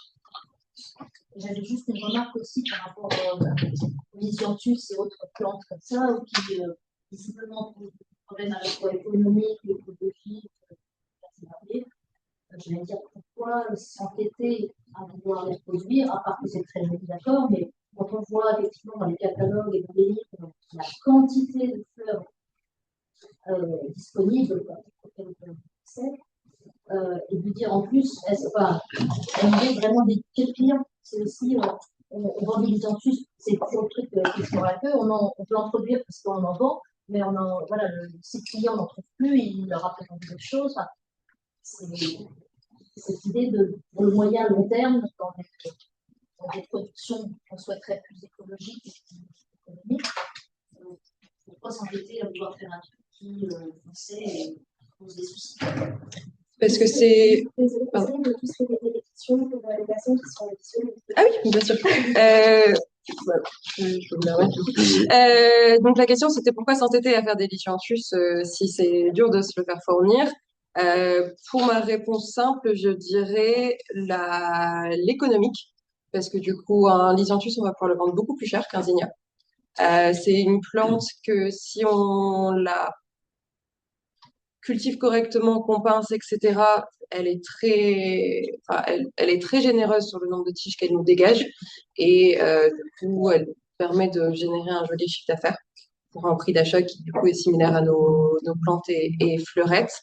J'avais juste une remarque aussi par rapport aux lisianthus et autres plantes comme ça, qui visiblement posent des problèmes à la fois économiques, écologiques, je vais dire pourquoi s'entêter à pouvoir les produire, à part que c'est très joli, d'accord, mais quand on voit effectivement dans les catalogues et dans les livres la quantité de fleurs disponibles pour et de dire en plus, elle est vraiment des clients. C'est aussi, on vend des lisianthus, c'est le truc qui se mord la queue, on peut en produire parce qu'on en vend, mais voilà, ces clients n'en trouvent plus, il leur a présenté d'autres choses. Enfin, c'est cette idée pour le moyen long terme, dans des productions qu'on souhaiterait plus écologiques et plus économiques, pourquoi s'embêter à vouloir faire un truc qui français et pose des soucis. Parce que c'est. Ah oui, bien sûr. Donc la question c'était pourquoi s'entêter à faire des lisianthus si c'est dur de se le faire fournir. Pour ma réponse simple, je dirais l'économique, parce que du coup un lisianthus on va pouvoir le vendre beaucoup plus cher qu'un zinnia. C'est une plante que si on la cultive correctement, qu'on pince, etc., elle est très généreuse sur le nombre de tiges qu'elle nous dégage et du coup, elle permet de générer un joli chiffre d'affaires pour un prix d'achat qui du coup est similaire à nos plantes et fleurettes.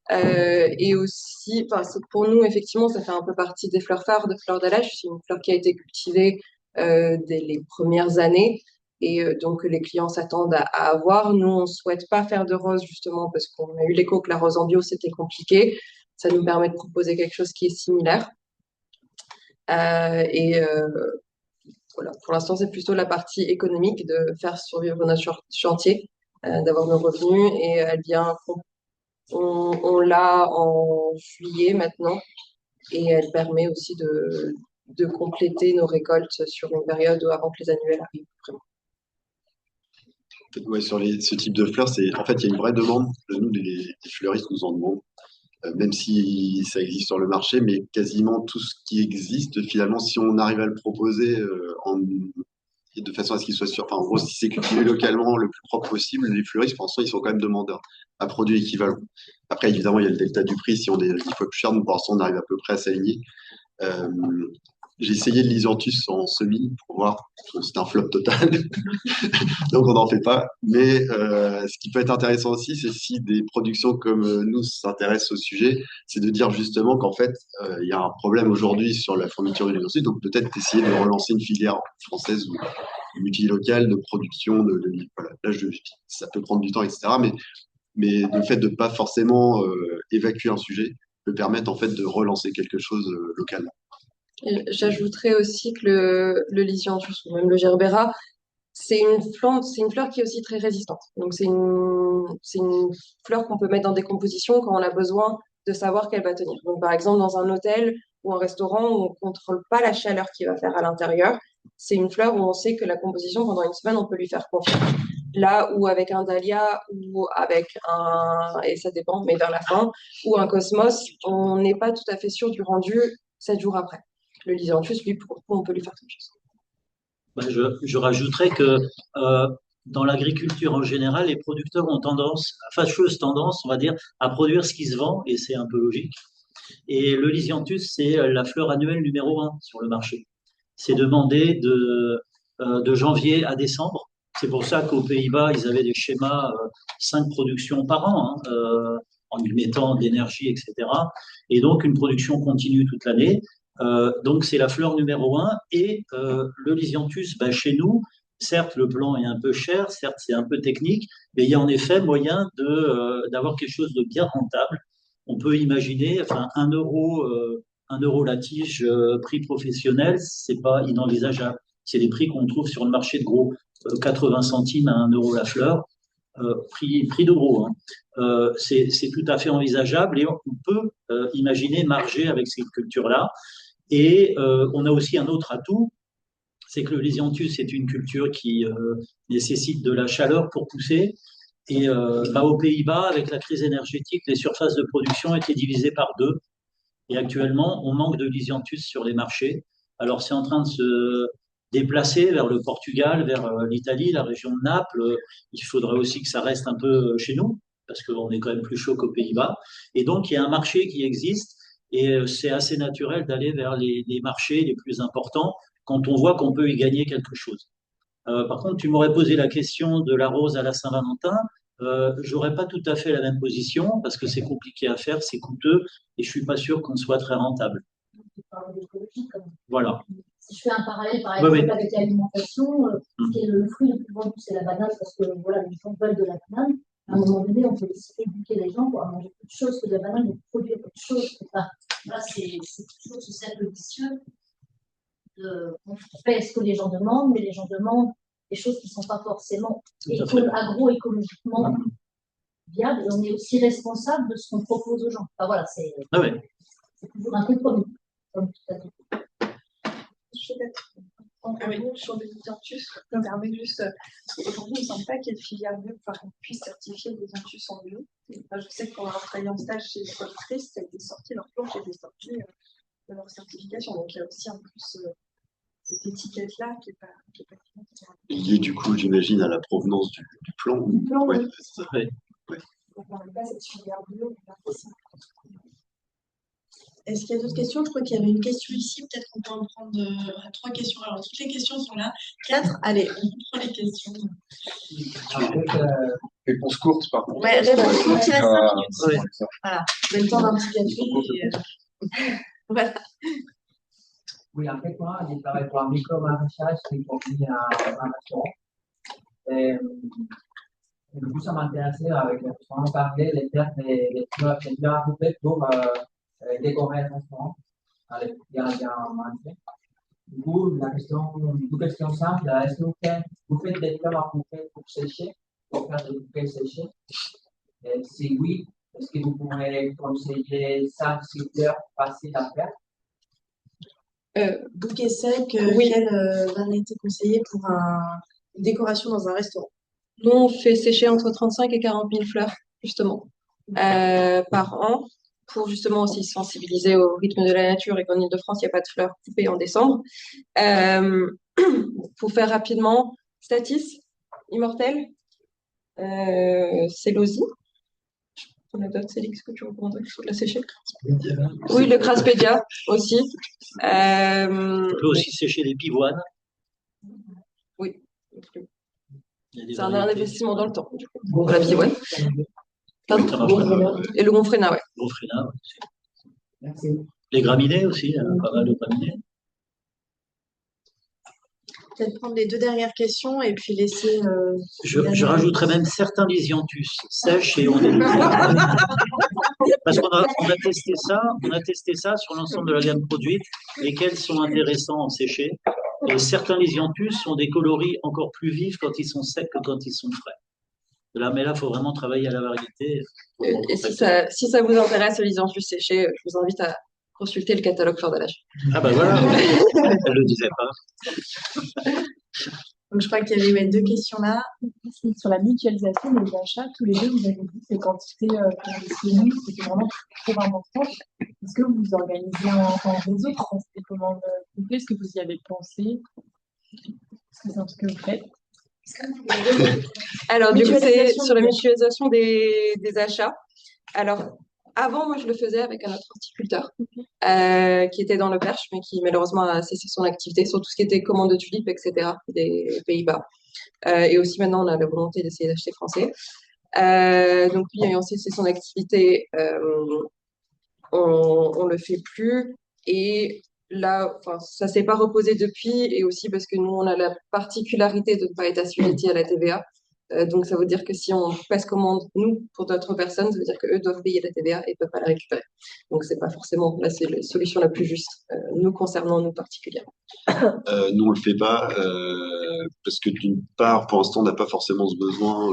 Et aussi, pour nous, effectivement, ça fait un peu partie des fleurs phares de Fleurs d'Alage. C'est une fleur qui a été cultivée dès les premières années et donc les clients s'attendent à avoir. Nous, on ne souhaite pas faire de rose justement parce qu'on a eu l'écho que la rose en bio, c'était compliqué. Ça nous permet de proposer quelque chose qui est similaire. Voilà, pour l'instant, c'est plutôt la partie économique de faire survivre notre chantier, d'avoir nos revenus et elle vient. On l'a en juillet maintenant et elle permet aussi de compléter nos récoltes sur une période avant que les annuels arrivent. Vraiment. Ouais, sur ce type de fleurs, en fait, il y a une vraie demande. Nous, les fleuristes nous en demandent, même si ça existe sur le marché, mais quasiment tout ce qui existe, finalement, si on arrive à le proposer de façon à ce qu'il soit sûr, enfin, en gros, si c'est cultivé localement le plus propre possible, les fleuristes, pour l'instant, ils sont quand même demandeurs à produits équivalents. Après, évidemment, il y a le delta du prix. Si on est 10 fois plus cher, nous, pour l'instant, on arrive à peu près à s'aligner. J'ai essayé le lisianthus en semis pour voir. C'est un flop total. Donc, on n'en fait pas. Mais ce qui peut être intéressant aussi, c'est si des productions comme nous s'intéressent au sujet, c'est de dire justement qu'en fait, il y a un problème aujourd'hui sur la fourniture de lisianthus. Donc, peut-être essayer de relancer une filière française ou multilocale de production. Voilà. Là, ça peut prendre du temps, etc. Mais le fait de ne pas forcément évacuer un sujet peut permettre en fait de relancer quelque chose localement. J'ajouterais aussi que le lisianthus ou même le gerbera, c'est une fleur qui est aussi très résistante. Donc c'est une fleur qu'on peut mettre dans des compositions quand on a besoin de savoir qu'elle va tenir. Donc par exemple dans un hôtel ou un restaurant où on ne contrôle pas la chaleur qu'il va faire à l'intérieur, c'est une fleur où on sait que la composition pendant une semaine on peut lui faire confiance. Là où avec un dahlia ou avec et ça dépend, mais vers la fin, ou un cosmos, on n'est pas tout à fait sûr du rendu 7 jours après. Le lisianthus, lui, on peut lui faire quelque chose. Je rajouterais que dans l'agriculture en général, les producteurs ont fâcheuse tendance, on va dire, à produire ce qui se vend, et c'est un peu logique. Et le lisianthus, c'est la fleur annuelle numéro 1 sur le marché. C'est demandé de janvier à décembre. C'est pour ça qu'aux Pays-Bas, ils avaient des schémas 5 productions par an, en y mettant d'énergie, etc. Et donc, une production continue toute l'année. Donc, c'est la fleur numéro 1. Et le lisianthus, chez nous, certes, le plan est un peu cher, certes, c'est un peu technique, mais il y a en effet moyen d'avoir quelque chose de bien rentable. On peut imaginer, enfin, 1 euro la tige, prix professionnel, c'est pas inenvisageable. C'est les prix qu'on trouve sur le marché de gros, 80 centimes à 1 euro la fleur, prix de gros, hein. C'est tout à fait envisageable et on peut imaginer marger avec cette culture-là. Et on a aussi un autre atout, c'est que le Lysianthus est une culture qui nécessite de la chaleur pour pousser. Et aux Pays-Bas, avec la crise énergétique, les surfaces de production étaient divisées par deux. Et actuellement, on manque de Lysianthus sur les marchés. Alors, c'est en train de se déplacer vers le Portugal, vers l'Italie, la région de Naples. Il faudrait aussi que ça reste un peu chez nous, parce qu'on est quand même plus chaud qu'aux Pays-Bas. Et donc, il y a un marché qui existe, et c'est assez naturel d'aller vers les marchés les plus importants quand on voit qu'on peut y gagner quelque chose. Par contre, tu m'aurais posé la question de la rose à la Saint-Valentin. J'aurais pas tout à fait la même position parce que c'est compliqué à faire, c'est coûteux et je suis pas sûr qu'on soit très rentable. Tu parles d'écologie, quand même. Voilà. Si je fais un parallèle, par Oui, exemple, oui. avec l'alimentation, ce qui est le fruit le plus vendu, c'est la banane, parce que voilà, les gens veulent de la banane. À un moment donné, on peut aussi éduquer les gens pour manger plus de choses que de la banane, pour produire plus de choses. Enfin, là, c'est toujours ce cercle vicieux. On fait ce que les gens demandent, mais les gens demandent des choses qui ne sont pas forcément agroécologiquement viables. Et on est aussi responsable de ce qu'on propose aux gens. Enfin, voilà, c'est toujours un compromis, comme tout à fait. Je vais être en gros sur le Lysianthus, je me permets juste, parce qu'aujourd'hui, il ne me semble pas qu'il y ait de filière bio pour qu'on puisse certifier les Lysianthus en bio. Enfin, je sais que quand on a travaillé en stage chez les productrices, ça a été sorti, leur planche a été sortie de leur certification. Donc il y a aussi en plus cette étiquette-là qui n'est pas Lié du coup, j'imagine, à la provenance du plan. Du plan, Ouais, oui. c'est ça. Ouais. Donc on n'a pas cette filière bio, on n'a pas ça. Est-ce qu'il y a d'autres questions? Je crois qu'il y avait une question ici. Peut-être qu'on peut en prendre 3 questions. Alors, toutes les questions sont là. 4. Allez, on prend les questions. Réponse courte, par contre. Ouais, réponse courte, il reste 5 minutes. Ouais. Voilà. Vous avez le temps d'un petit café. Voilà. Oui, en fait, moi, j'ai travaillé pour un micro-maraîchage qui fournit un restaurant. Et du coup, ça m'intéressait avec le restaurant parler de faire des plats coupés pour décorer le restaurant avec bien manger. Du coup, une question simple, est-ce que vous faites des plats à couper pour sécher, pour faire des coupés séchés? Et si oui, est-ce que vous pourrez conseiller 5-6 heures faciles à faire? Bouquet sec, Oui. quelle variété conseillée pour une décoration dans un restaurant? Nous, on fait sécher entre 35 et 40 000 fleurs, justement, par an, pour justement aussi sensibiliser au rythme de la nature et qu'en Ile-de-France, il n'y a pas de fleurs coupées en décembre. Pour faire rapidement, Statis, Immortel, Célosie. On a d'autres, Célix, que tu recommanderais qu'il faut la sécher? Oui, le Craspédia aussi. On peut aussi sécher les pivoines. Oui. Il y a des C'est un variétés. investissement dans le temps, du coup, pour la pivoine. Pardon? Ça marche pas. Et le gonfréna, ouais. Gonfréna, ouais. Merci. Les graminées aussi, pas mal de graminées. Peut-être prendre les 2 dernières questions et puis laisser. Je rajouterais même certains Lysianthus sèches et on est parce qu'on a testé ça sur l'ensemble de la gamme produite, lesquels sont intéressants en séché. Et certains Lysianthus ont des coloris encore plus vifs quand ils sont secs que quand ils sont frais. Mais là, il faut vraiment travailler à la variété. Et si ça vous intéresse, le Lysianthus séché, je vous invite à consulter le catalogue Fleur d'Alage. Ah bah voilà, elle le disait pas. Donc, je crois qu'il y avait 2 questions là. Sur la mutualisation des achats, tous les deux, vous avez dit que les quantités pour les semis, c'était vraiment trop important. Est-ce que vous vous organisez en réseau pour passer des commandes couplées? Est-ce que vous y avez pensé? Est-ce que c'est un truc que vous faites? Alors, du coup, c'est Mutualisation sur la des mutualisation des achats. Alors, avant, moi, je le faisais avec un autre horticulteur qui était dans le Perche, mais qui malheureusement a cessé son activité sur tout ce qui était commande de tulipes, etc., des Pays-Bas. Et aussi, maintenant, on a la volonté d'essayer d'acheter français. Donc, lui, ayant cessé son activité, on le fait plus. Et là, enfin, ça s'est pas reposé depuis, et aussi parce que nous, on a la particularité de ne pas être assujetti à la TVA. Donc, ça veut dire que si on passe commande, nous, pour d'autres personnes, ça veut dire qu'eux doivent payer la TVA et ne peuvent pas la récupérer. Donc, c'est pas forcément, là, c'est la solution la plus juste, nous concernant, nous particulièrement. Nous, on le fait pas parce que d'une part, pour l'instant, on n'a pas forcément ce besoin.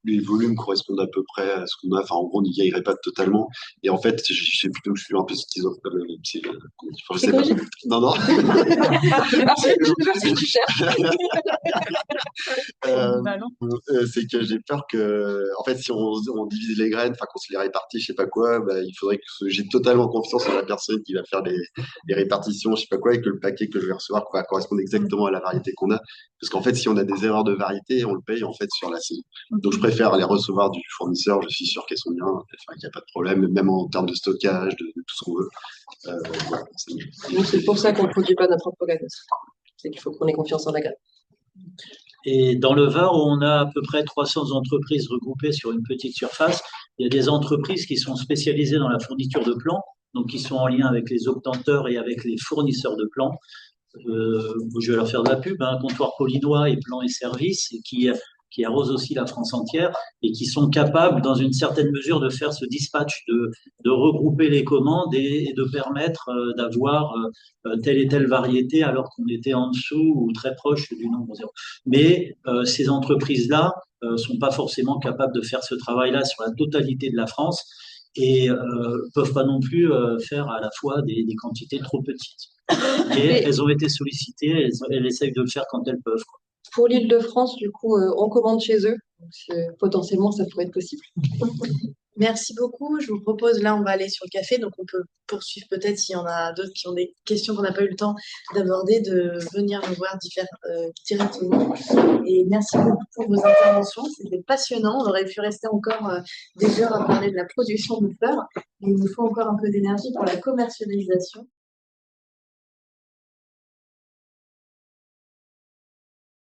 Les volumes correspondent à peu près à ce qu'on a. Enfin, en gros, on n'y irait pas totalement. Et en fait, je sais plutôt que je suis un peu schizophrène. Enfin, je sais pas. Non, non. Je vois ce que tu cherches. C'est que j'ai peur que, en fait, si on divise les graines, enfin, qu'on se les répartit, je sais pas quoi, bah, il faudrait que j'ai totalement confiance en la personne qui va faire les répartitions, je sais pas quoi, et que le paquet que je vais recevoir va correspondre exactement à la variété qu'on a. Parce qu'en fait, si on a des erreurs de variété, on le paye en fait sur la saison. Donc, je préfère les recevoir du fournisseur. Je suis sûr qu'elles sont bien, enfin, qu'il n'y a pas de problème, même en termes de stockage, de tout ce qu'on veut. Voilà, c'est mieux. Donc, c'est pour ça qu'on ne produit pas notre propre graine. C'est qu'il faut qu'on ait confiance en la graine. Et dans le Var, où on a à peu près 300 entreprises regroupées sur une petite surface, il y a des entreprises qui sont spécialisées dans la fourniture de plants, donc qui sont en lien avec les obtenteurs et avec les fournisseurs de plants. Je vais leur faire de la pub, hein, Comptoir Paulinois et Plans et Services, et qui arrosent aussi la France entière et qui sont capables, dans une certaine mesure, de faire ce dispatch, de regrouper les commandes et de permettre d'avoir telle et telle variété alors qu'on était en dessous ou très proche du nombre zéro. Mais ces entreprises-là sont pas forcément capables de faire ce travail-là sur la totalité de la France et peuvent pas non plus faire à la fois des quantités trop petites. Et elles ont été sollicitées, elles essayent de le faire quand elles peuvent, quoi. Pour l'Île-de-France, du coup, on commande chez eux. Donc, potentiellement, ça pourrait être possible. Merci beaucoup. Je vous propose, là, on va aller sur le café, donc on peut poursuivre peut-être s'il y en a d'autres qui ont des questions qu'on n'a pas eu le temps d'aborder, de venir nous voir directement. Et merci beaucoup pour vos interventions. C'était passionnant. On aurait pu rester encore des heures à parler de la production de fleurs, mais il nous faut encore un peu d'énergie pour la commercialisation.